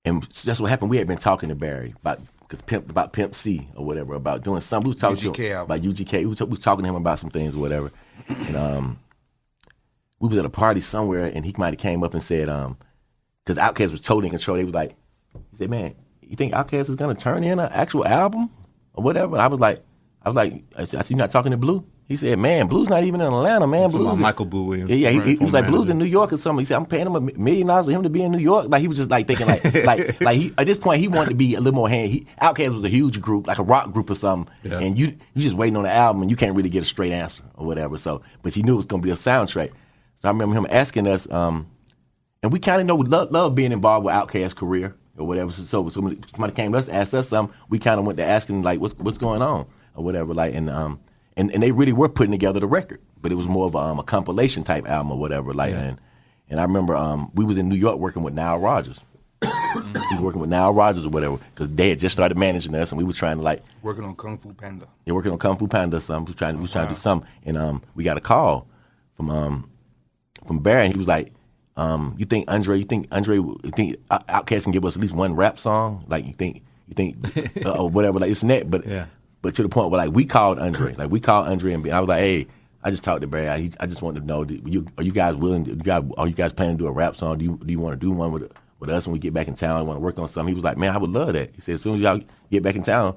and that's what happened. We had been talking to Barry about Pimp C or whatever, about doing something. We was talking to him about UGK. We was talking to him about some things or whatever, and we was at a party somewhere, and he might have came up and said, because OutKast was totally in control. He said, man, you think OutKast is gonna turn in an actual album or whatever? I was like, I said, you're not talking to Blue? He said, man, Blue's not even in Atlanta, man. Blue's Michael Blue Williams. Yeah, he was like, Blue's in New York or something. He said, I'm paying him $1 million for him to be in New York. Like he was just like thinking like he at this point he wanted to be a little more OutKast was a huge group, like a rock group or something, and you just waiting on the album and you can't really get a straight answer or whatever. So, but he knew it was gonna be a soundtrack. So I remember him asking us, and we kind of know love being involved with OutKast's career or whatever. So somebody came to us, asked us something, we kind of went to asking like, what's going on or whatever, like, and they really were putting together the record, but it was more of a compilation type album or whatever, like, and I remember we was in New York working with Nile Rodgers, He was working with Nile Rodgers or whatever because they had just started managing us, and we was trying to like Working on Kung Fu Panda. they're working on Kung Fu Panda or something. We was trying to do something, and we got a call from Barry, and he was like, "You think OutKast can give us at least one rap song? Like you think or whatever, like it's net, but but to the point where like we called Andre, and I was like, hey, I just talked to Barry. I just wanted to know, are you guys willing? Are you guys planning to do a rap song? Do you want to do one with us when we get back in town? Want to work on something? He was like, man, I would love that. He said, as soon as y'all get back in town,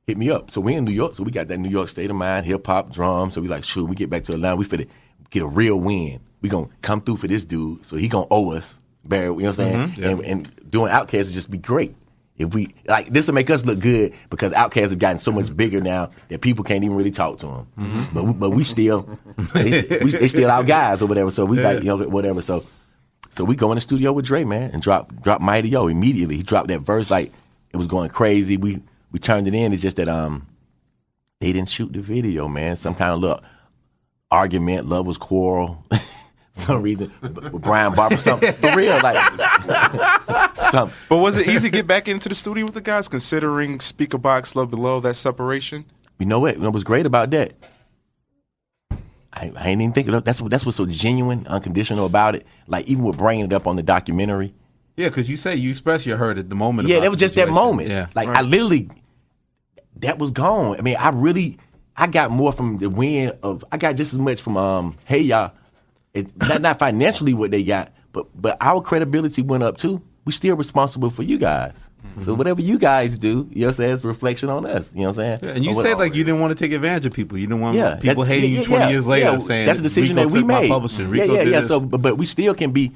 hit me up. So we in New York, so we got that New York state of mind, hip hop, drums. So we like, shoot, we get back to Atlanta, we finna get a real win. We gonna come through for this dude, so he gonna owe us, Barry. You know what I'm saying? Yeah. And doing OutKast would just be great. If we like this will make us look good because OutKast have gotten so much bigger now that people can't even really talk to them. But we still they still our guys or whatever. So we like whatever. So we go in the studio with Dre, man, and drop Mighty Yo immediately. He dropped that verse like it was going crazy. We turned it in. It's just that they didn't shoot the video, man. Some kind of little argument, lovers quarrel. Some reason, Brian Barber, something for real, like something. But was it easy to get back into the studio with the guys, considering Speaker Box, Love Below, that separation? You know what? What was great about that? I ain't even thinking of that's what's so genuine, unconditional about it. Like even with bringing it up on the documentary. Yeah, because you say you expressed your hurt at the moment. Yeah, about that was the just that situation. moment. Yeah, like I literally, that was gone. I mean, I got more from the win of. I got just as much from Hey Y'all. It's not financially what they got, but our credibility went up too. We still responsible for you guys. Mm-hmm. So whatever you guys do, you know what I'm saying, it's a reflection on us. You know what I'm saying? Yeah, and you said like you didn't want to take advantage of people. You didn't want people hating you 20 years later saying that's a decision Rico that we took my made. publishing. Rico did this. So but we still can be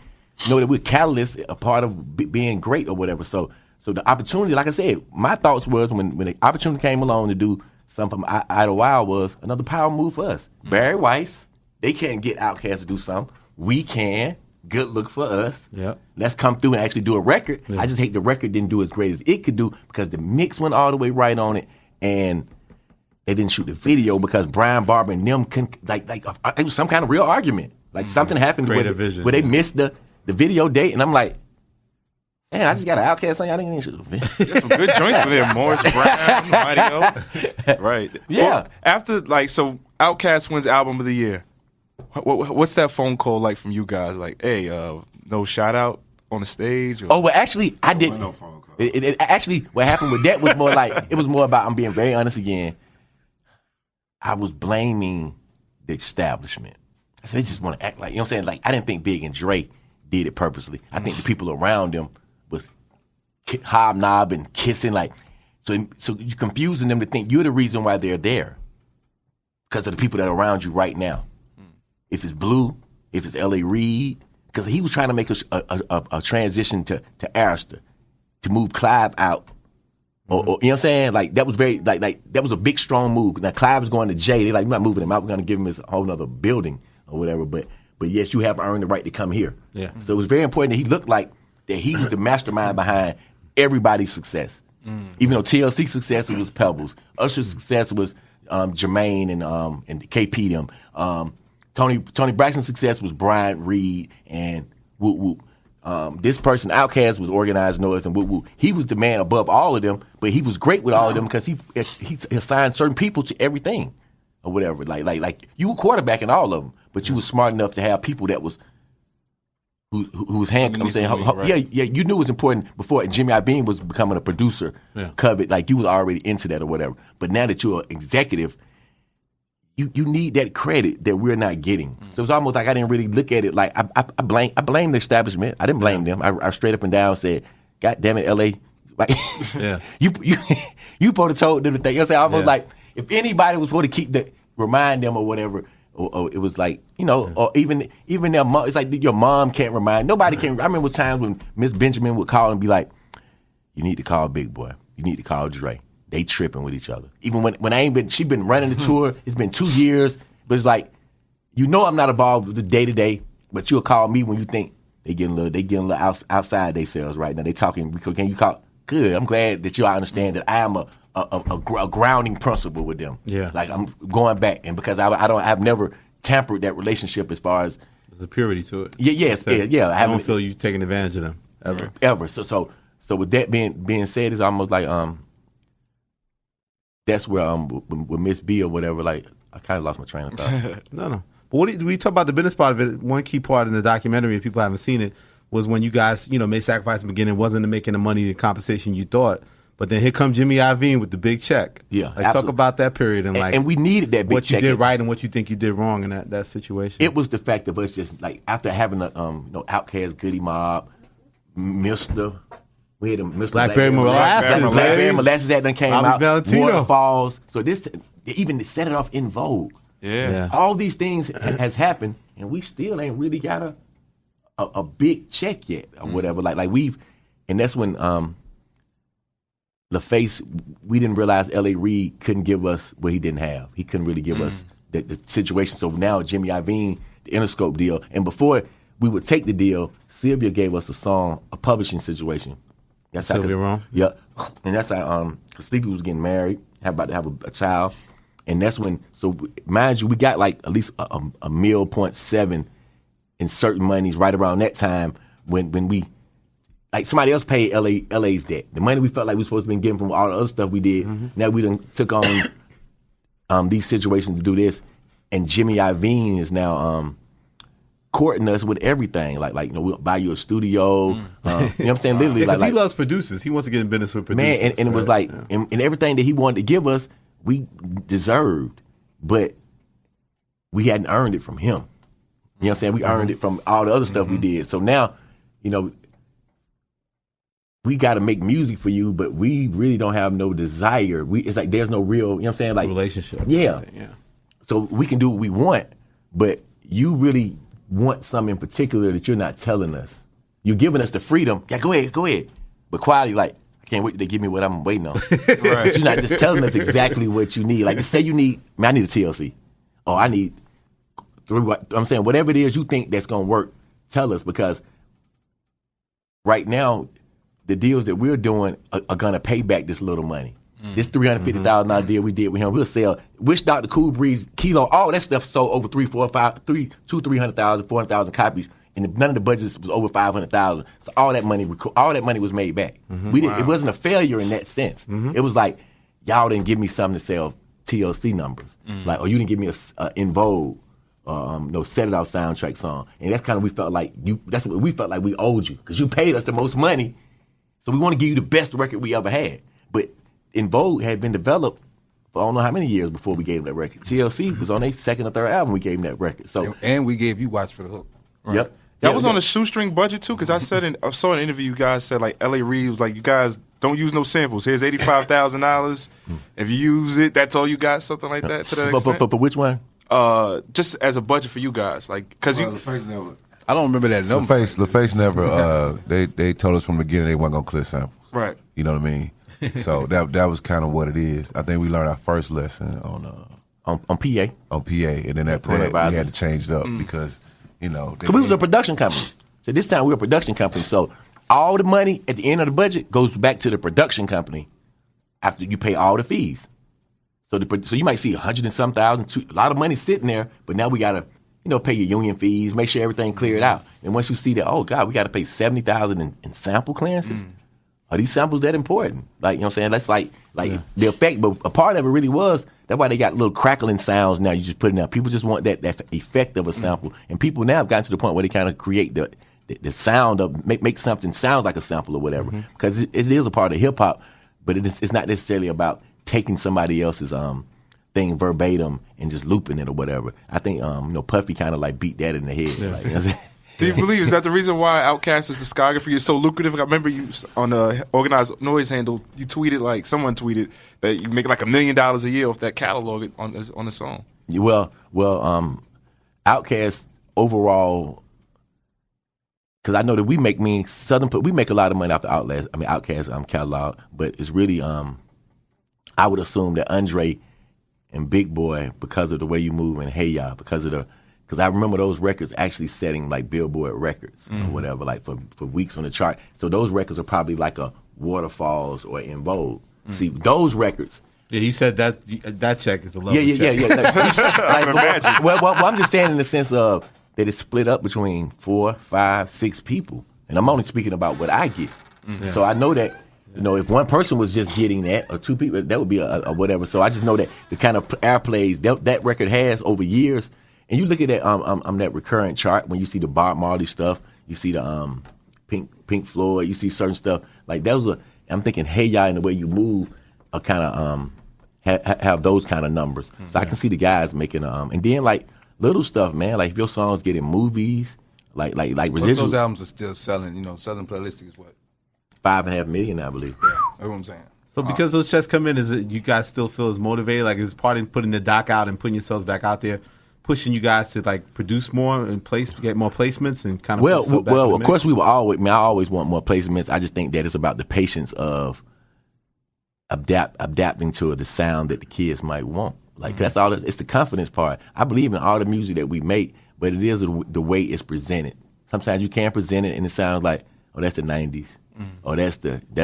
know that we're catalysts, a part of being great or whatever. So the opportunity, like I said, my thoughts was when the opportunity came along to do something from Idle Wild was another power move for us. Mm-hmm. Barry Weiss, they can't get OutKast to do something. We can. Good look for us. Yep. Let's come through and actually do a record. Yeah. I just hate the record didn't do as great as it could do because the mix went all the way right on it, and they didn't shoot the video because Brian Barber and them couldn't, it was some kind of real argument. Like something happened where they missed the video date, and I'm like, man, I just got an OutKast song. I didn't even shoot the video. There's some good joints in there. Morris Brown, Mighty O. Right. Yeah. Well, after so OutKast wins Album of the Year. What's that phone call like from you guys? Like, hey, no shout out on the stage? Or? Oh, well, actually, I didn't. No phone call. Actually, what happened with that was more like, it was more about, I'm being very honest again, I was blaming the establishment. I said, they just want to act like, you know what I'm saying? Like, I didn't think Big and Dre did it purposely. I think the people around them was hobnobbing, kissing, like, so you're confusing them to think you're the reason why they're there because of the people that are around you right now. If it's Blue, if it's L.A. Reid, because he was trying to make a transition to Arista, to move Clive out. Or, you know what I'm saying? Like, that was very, like that was a big, strong move. Now, Clive was going to Jay. They're like, we're not moving him out. We're going to give him his whole other building or whatever. But yes, you have earned the right to come here. Yeah. So it was very important that he looked like that he was the mastermind behind everybody's success. Even though TLC's success, it was Pebbles. Usher's success was Jermaine and KP them. Tony Braxton's success was Brian Reed and Whoop Whoop. This person, OutKast, was Organized Noize and Whoop Whoop. He was the man above all of them, but he was great with all of them because he assigned certain people to everything or whatever. Like you were quarterbacking all of them, but you were smart enough to have people that was who was handcuffed. I'm saying, right. Yeah, you knew it was important before Jimmy Iovine was becoming a producer. Yeah. Covered, like you was already into that or whatever. But now that you're an executive, you need that credit that we're not getting. So it's almost like I didn't really look at it like I blame the establishment. I didn't blame them. I straight up and down said, God damn it, LA. Like you supposed to told them the thing. You know what I'm saying? Almost like if anybody was supposed to remind them or whatever, or it was like, you know, or even their mom, it's like your mom can't remind. Nobody can. I remember times when Miss Benjamin would call and be like, you need to call Big Boy. You need to call Dre. They tripping with each other. Even when I ain't been, she been running the tour. It's been 2 years, but it's like, you know, I'm not involved with the day to day. But you'll call me when you think they getting a little outside themselves right now. They talking. Can you call? Good. I'm glad that you all understand that I am a grounding principle with them. Yeah. Like I'm going back, and because I've never tampered that relationship as far as there's a purity to it. Yeah. I don't feel you taking advantage of them ever. So So with that being said, it's almost like that's where with Miss B or whatever, like I kind of lost my train of thought. No. But we talk about the business part of it. One key part in the documentary, if people haven't seen it, was when you guys, made sacrifice in the beginning. It wasn't making the money, the compensation you thought. But then here comes Jimmy Iovine with the big check. Yeah, talk about that period and we needed that big what check. You did right and what you think you did wrong in that situation. It was the fact of us just like after having a OutKast Goodie Mob, Mr. We had a Mr. Blackberry Molasses. Blackberry Molasses that done came out. Valentino. Waterfalls. So this even set it off in Vogue. Yeah. All these things has happened, and we still ain't really got a big check yet or whatever. Like and that's when LaFace, we didn't realize L.A. Reid couldn't give us what he didn't have. He couldn't really give us the situation. So now Jimmy Iovine, the Interscope deal, and before we would take the deal, Sylvia gave us a publishing situation. That's Sylvia Rome? Yeah, and that's how Sleepy was getting married, about to have a child. And that's when, so mind you, we got like at least a $1.7 in certain monies right around that time when we, like somebody else paid LA's debt. The money we felt like we were supposed to be getting from all the other stuff we did. Now we done took on these situations to do this. And Jimmy Iovine is now courting us with everything. Like we'll buy you a studio. You know what I'm saying? Literally, because he loves producers. He wants to get in business with producers. Man, and it was like, and everything that he wanted to give us, we deserved, but we hadn't earned it from him. You know what I'm saying? We earned it from all the other stuff we did. So now, we got to make music for you, but we really don't have no desire. It's like there's no real, you know what I'm saying? Like relationship. Yeah. So we can do what we want, but you really want something in particular that you're not telling us. You're giving us the freedom. Yeah, go ahead. But quietly, like, I can't wait till they give me what I'm waiting on. Right. But you're not just telling us exactly what you need. Like, just say you need, I need a TLC. Oh, I need, I'm saying, whatever it is you think that's going to work, tell us, because right now, the deals that we're doing are going to pay back this little money. This $350,000 deal we did with him, we'll sell. Wish Dr. Cool Breeze, Kilo, all that stuff sold over 300,000, 400,000 copies, and none of the budgets was over 500,000. So all that money was made back. It wasn't a failure in that sense. It was like y'all didn't give me something to sell TLC numbers, like, or you didn't give me a In Vogue, Set It Off soundtrack song, and that's kind of we felt like that's what we felt like we owed you because you paid us the most money, so we want to give you the best record we ever had, but. In Vogue had been developed for I don't know how many years before we gave them that record. TLC was on their second or third album we gave them that record. So and we gave you Watch for the Hook. Right. Yep. That was on a shoestring budget too, because I saw in an interview you guys said like L.A. Reid was like, you guys don't use no samples. Here's $85,000. If you use it, that's all you got. Something like that to that extent. For which one? Just as a budget for you guys, like because I don't remember that number. LaFace never. They told us from the beginning they weren't gonna clear samples. Right. You know what I mean? So that was kind of what it is. I think we learned our first lesson on PA. On PA, and then after that we had to change it up because because we was a production company. So this time we were a production company. So all the money at the end of the budget goes back to the production company after you pay all the fees. So you might see 100 and some thousand, a lot of money sitting there, but now we gotta pay your union fees, make sure everything cleared out. And once you see that, oh God, we got to pay $70,000 in sample clearances. Are these samples that important? Like, you know what I'm saying? That's like the effect, but a part of it really was, that's why they got little crackling sounds now you just put it out. People just want that effect of a sample. And people now have gotten to the point where they kind of create the sound of, make something sound like a sample or whatever. Because it is a part of hip-hop, but it's not necessarily about taking somebody else's thing verbatim and just looping it or whatever. I think, Puffy kind of like beat that in the head. Yeah. Like, you know what I'm saying? Do you believe, is that the reason why OutKast's discography is so lucrative? I remember you on the Organized Noize handle, you tweeted, someone tweeted that you make like $1 million a year off that catalog on the song. Well, OutKast overall, because I know that we make a lot of money off the OutKast catalog, but it's really, I would assume that Andre and Big Boy, because of the way you move and Hey Ya, because I remember those records actually setting like Billboard records or whatever, like for weeks on the chart. So those records are probably like a Waterfalls or In Vogue. See, those records. Yeah, you said that check is a low check. Yeah. Well, I'm just saying in the sense of that it's split up between 4, 5, 6 people. And I'm only speaking about what I get. So I know that, if one person was just getting that, or two people, that would be a whatever. So I just know that the kind of airplays that record has over years. And you look at that that recurrent chart when you see the Bob Marley stuff, you see the Pink Floyd, you see certain stuff like that was I'm thinking, Hey Ya and the Way You Move are kind of have those kind of numbers. So I can see the guys making and then like little stuff, man. Like if your songs get in movies, like residuals. Those albums are still selling. Selling playlistic is what 5.5 million, I believe. that's what I'm saying. So because those checks come in, is it you guys still feel as motivated? Like is part of putting the doc out and putting yourselves back out there, pushing you guys to like produce more and get more placements and kind of of course we will always. I always want more placements. I just think that it's about the patience of adapting to the sound that the kids might want. Like that's all. It's the confidence part. I believe in all the music that we make, but it is the way it's presented. Sometimes you can't present it and it sounds like, oh, that's the '90s, or that's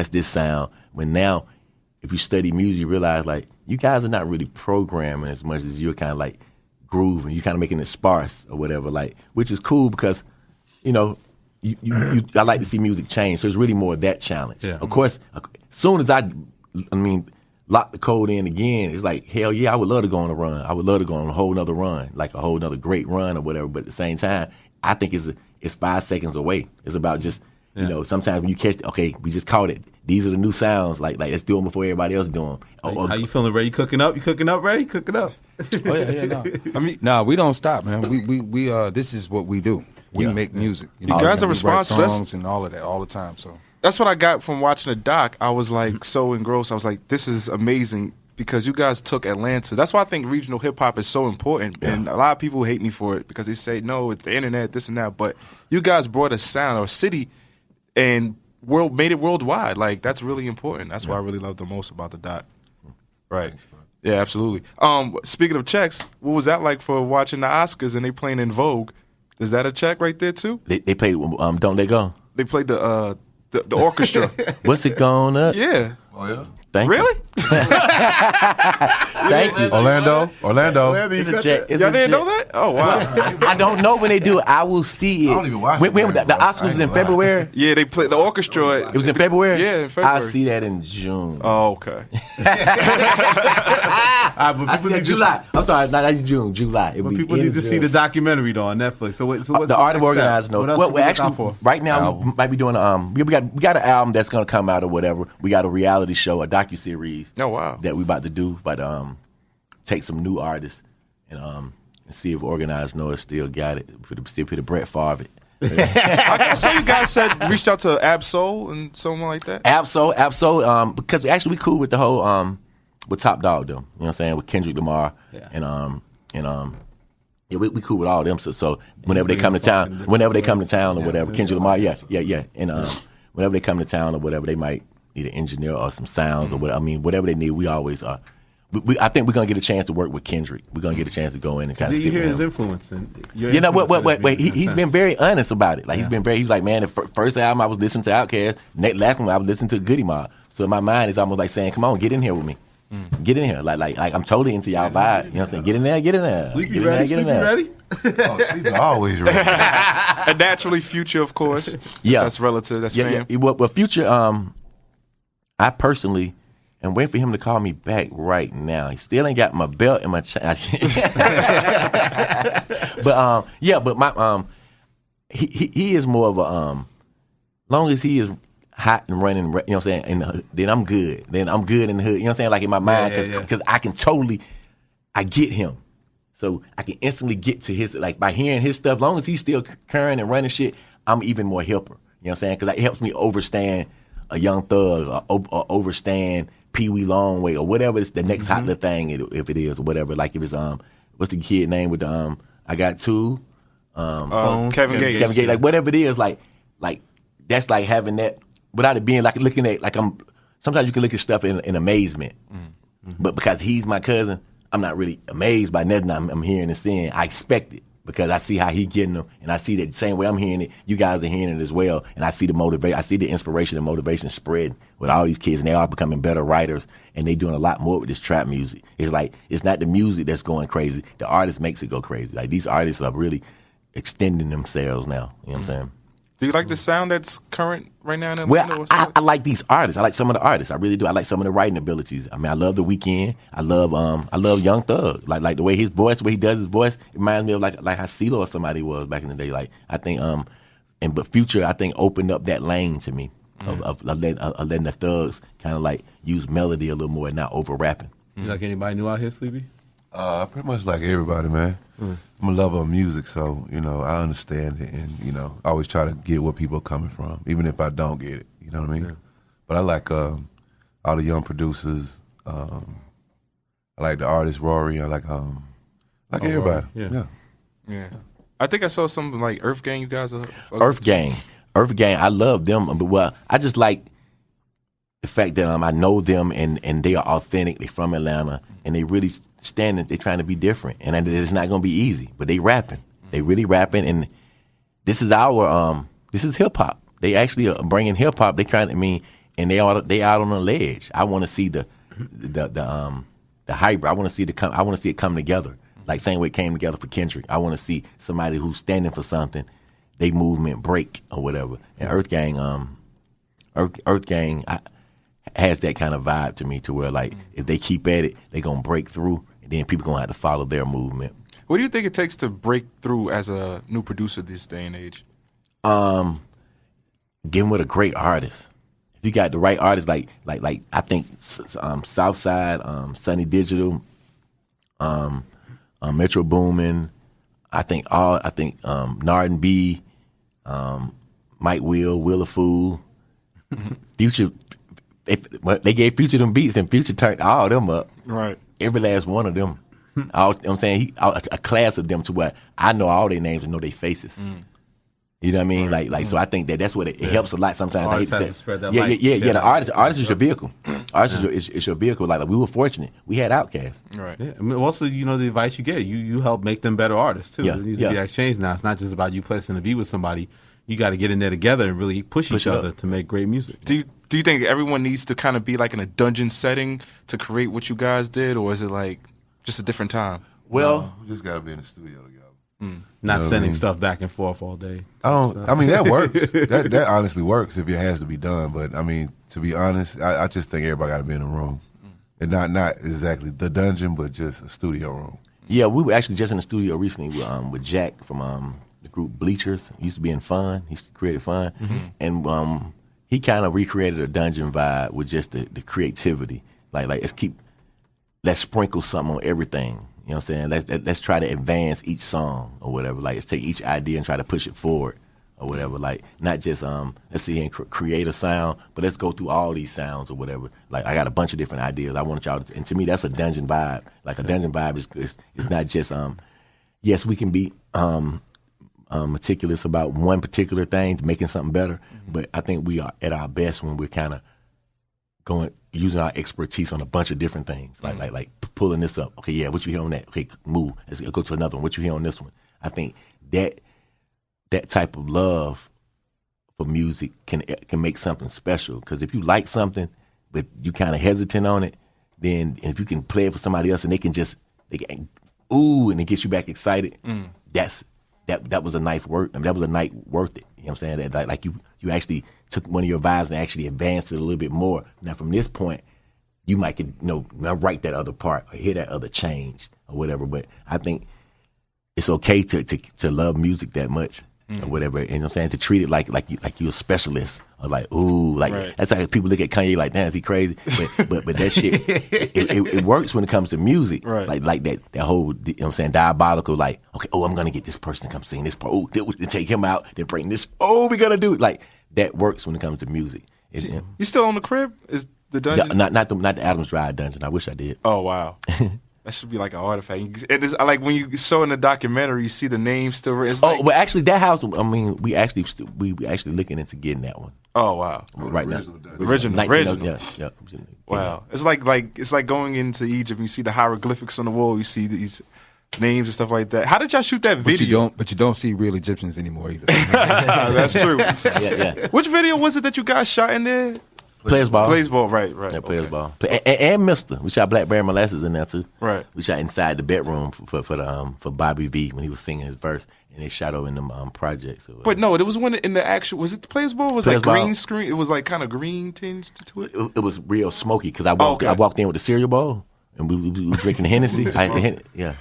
this sound. When now, if you study music, you realize like you guys are not really programming as much as you're kind of like grooving. You're kind of making it sparse or whatever, like, which is cool because, I like to see music change. So it's really more of that challenge. Yeah. Of course, as soon as I lock the code in again, it's like, hell yeah, I would love to go on a run. I would love to go on a whole nother run, like a whole nother great run or whatever. But at the same time, I think it's 5 seconds away. It's about just, sometimes when you catch, okay, we just caught it. These are the new sounds. Like let's do them before everybody else do them. How you feeling, Ray? You cooking up? You cooking up, Ray? Cooking up? Oh yeah, no. We don't stop, man. We this is what we do. We make music. You guys are responsible. Songs and all of that all the time. So that's what I got from watching the doc. I was like so engrossed. I was like, this is amazing because you guys took Atlanta. That's why I think regional hip hop is so important. Yeah. And a lot of people hate me for it because they say, no, it's the internet, this and that. But you guys brought a sound or a city and made it worldwide. Like that's really important. That's what I really love the most about the doc. Right. Yeah, absolutely. Speaking of checks, what was that like for watching the Oscars and they playing In Vogue? Is that a check right there too? They played Don't Let Go. They played the orchestra. What's it gonna? Yeah. Oh yeah. Thank really? you. Thank you. Orlando. It's a check. Y'all didn't know that? Oh wow. I don't know when they do it. I will see it. I don't even watch when the Oscars was in February. Yeah, they played the orchestra. It was in February? Yeah, in February. I'll see that in June. Oh, okay. I see that July. I'm sorry, not June, July. But people need to see the documentary though on Netflix. So what's the Art of Organized? No. What else Well, actually, right now we might be doing we got an album that's gonna come out or whatever. We got a reality show, a docuseries. Oh wow. That we about to do, but take some new artists and see if Organized Noize still got it. Still put a Brett Favre it. I saw you guys reached out to Ab-Soul and someone like that. Ab-Soul, because actually we cool with the whole with Top Dog though. You know what I'm saying, with Kendrick Lamar and we cool with all them. So whenever they come to town, or whatever, Kendrick Lamar, and whenever they come to town or whatever, they might need an engineer or some sounds or whatever. I mean, whatever they need, we always are. I think we're gonna get a chance to work with Kendrick. We're gonna get a chance to go in and kind of. You hear his influence, and he's been very honest about it. Like he's like, man, the first album I was listening to OutKast, last one I was listening to Goodie Mob. So in my mind, it's almost like saying, come on, get in here with me. Get in here, like I'm totally into y'all vibe. You know what I'm saying? Get in there. Sleepy ready? Oh, Sleepy always ready. And naturally, Future, of course. That's relative. That's fam. Well, Future, I personally am waiting for him to call me back right now. He still ain't got my belt in my chain. But my he is more of a long as he is hot and running, you know what I'm saying, and then I'm good. Then I'm good in the hood. You know what I'm saying? Like in my mind, because I can I get him. So I can instantly get to his, like by hearing his stuff, long as he's still current and running shit, I'm even more hipper. You know what I'm saying? Because it helps me overstand a Young Thug or overstand Pee Wee Longway or whatever it's the next hot little thing, if it is or whatever. Like if it's, what's the kid name with the, I got two? Kevin Gates. Kevin Gates, like whatever it is, like that's like having that, without it being like looking at, like sometimes you can look at stuff in amazement. But because he's my cousin, I'm not really amazed by nothing I'm hearing and seeing. I expect it because I see how he getting them, and I see that the same way I'm hearing it, you guys are hearing it as well. And I see the motivation, I see the inspiration and motivation spread with all these kids, and they are becoming better writers, and they doing a lot more with this trap music. It's like, it's not the music that's going crazy. The artist makes it go crazy. Like these artists are really extending themselves now. You know what I'm saying? Do you like the sound that's current right now in Well, Atlanta? I like these artists. I like some of the artists. I really do. I like some of the writing abilities. I mean, I love The Weeknd. I love Young Thug. Like the way his voice, the way he does his voice, it reminds me of like how CeeLo or somebody was back in the day. Like I think but Future I think opened up that lane to me of letting the thugs kind of like use melody a little more and not over rapping. You like anybody new out here, Sleepy? Pretty much like everybody, man. I'm a lover of music, so, you know, I understand it and, you know, I always try to get where people are coming from, even if I don't get it, you know what I mean? Yeah. But I like all the young producers. I like the artist Rory. I like everybody. Rory. Yeah. I think I saw something like Earth Gang, you guys are... Earth Gang, I love them, but well, I just like the fact that I know them and they are authentic. They're from Atlanta and they really standing. They're trying to be different, and it's not going to be easy. But they rapping. They really rapping, and this is this is hip hop. They actually are bringing hip hop. They trying. I mean, and they out on a ledge. I want to see the hybrid. I want to see I want to see it come together. Like same way it came together for Kendrick. I want to see somebody who's standing for something. They movement break or whatever. And Earth Gang, has that kind of vibe to me, to where like if they keep at it, they're gonna break through, and then people gonna have to follow their movement. What do you think it takes to break through as a new producer this day and age? Getting with a great artist. If you got the right artist, like I think Southside, Sunny Digital, Metro Boomin, I think Nard B, Mike Will a Fool, Future. They gave Future them beats, and Future turned all of them up. Right. Every last one of them. I'm saying a class of them to where I know all their names and know their faces. You know what I mean? Right. Like so I think that's what it helps a lot sometimes. Artists have to spread that yeah, light. The artist is your vehicle. Artist is your vehicle. Like we were fortunate. We had OutKast. Right. Yeah. I mean, also, you know, the advice you get, you help make them better artists too. Yeah. It needs to be exchanged now. It's not just about you placing a beat with somebody. You got to get in there together and really push each other to make great music. Do you think everyone needs to kind of be like in a dungeon setting to create what you guys did, or is it like just a different time? Well, we just got to be in the studio together. Not sending stuff back and forth all day. I mean, that works. that honestly works if it has to be done. But I mean, to be honest, I just think everybody got to be in a room, and not exactly the dungeon, but just a studio room. Yeah, we were actually just in the studio recently with Jack from the group Bleachers. He used to be in Fun. He created Fun, and he kind of recreated a dungeon vibe with just the creativity. Like let's sprinkle something on everything. You know what I'm saying? Let's try to advance each song or whatever. Like let's take each idea and try to push it forward or whatever. Like not just let's sit here and create a sound, but let's go through all these sounds or whatever. Like I got a bunch of different ideas. I want y'all to, and to me that's a dungeon vibe. Like a dungeon vibe is not just yes, we can be meticulous about one particular thing, making something better, but I think we are at our best when we're kind of using our expertise on a bunch of different things, like pulling this up. Okay, yeah, what you hear on that? Okay, move. Let's go to another one. What you hear on this one? I think that type of love for music can make something special. Because if you like something, but you kind of hesitant on it, then if you can play it for somebody else and they can ooh, and it gets you back excited. That was a night worth. I mean, that was a night worth it. You know what I'm saying? That like you actually took one of your vibes and actually advanced it a little bit more. Now from this point, you might write that other part or hear that other change or whatever. But I think it's okay to love music that much or whatever. And you know what I'm saying? To treat it like you're a specialist or like ooh, like right. That's like people look at Kanye like, damn, is he crazy? But that shit it works when it comes to music. Right. Like that whole, you know what I'm saying, diabolical, like, okay, I'm gonna get this person to come sing this part. Oh, then take him out, then bring this. Oh, we gotta do it. Like that works when it comes to music. You still on the crib? Is the dungeon? Not the Adams Drive dungeon. I wish I did. Oh wow. That should be like an artifact. It is like when you show in the documentary, you see the name still written. Well, actually, that house. I mean, we actually looking into getting that one. Oh wow! Right now, original. Yeah. Wow, it's like going into Egypt. And you see the hieroglyphics on the wall. You see these names and stuff like that. How did y'all shoot that video? But you don't see real Egyptians anymore either. That's true. Yeah. Which video was it that you guys shot in there? Players Ball. Players Ball, right. Yeah, Players Ball. And Mister. We shot Blackberry Molasses in there too. Right. We shot inside the bedroom for Bobby V when he was singing his verse, and they shot over in them projects. So, But no, it was one in the actual. Was it the Players Ball? It was Players like Ball. green screen. It was like kind of green tinge to it. it was real smoky because I walked in with the cereal bowl and we were drinking Hennessy. Yeah.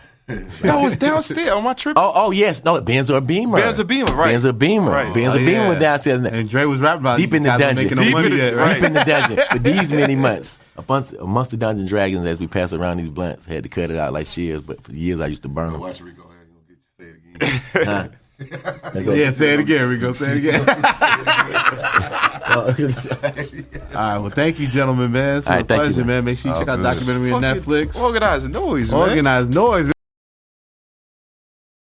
No, it was downstairs on my trip. Oh yes, no, Benz or Beamer. Benz or Beamer, right. Benz or Beamer. Right. Benz or Beamer was downstairs. And Dre was rapping about Deep in the guys dungeon. making no Deep money in the- yet, right? Deep in the dungeon for these many months. Amongst the Dungeon Dragons, as we pass around these blunts, had to cut it out like shears. But for years, I used to burn them. Watch Rico. Gonna get you say it again. Yeah, say it again, Rico. Say it again. All right, well, thank you, gentlemen, man. It's been All a right, thank you, pleasure, man. man. Make sure you check out the documentary on Fucking Netflix. Organized Noize, man. Organized Noize.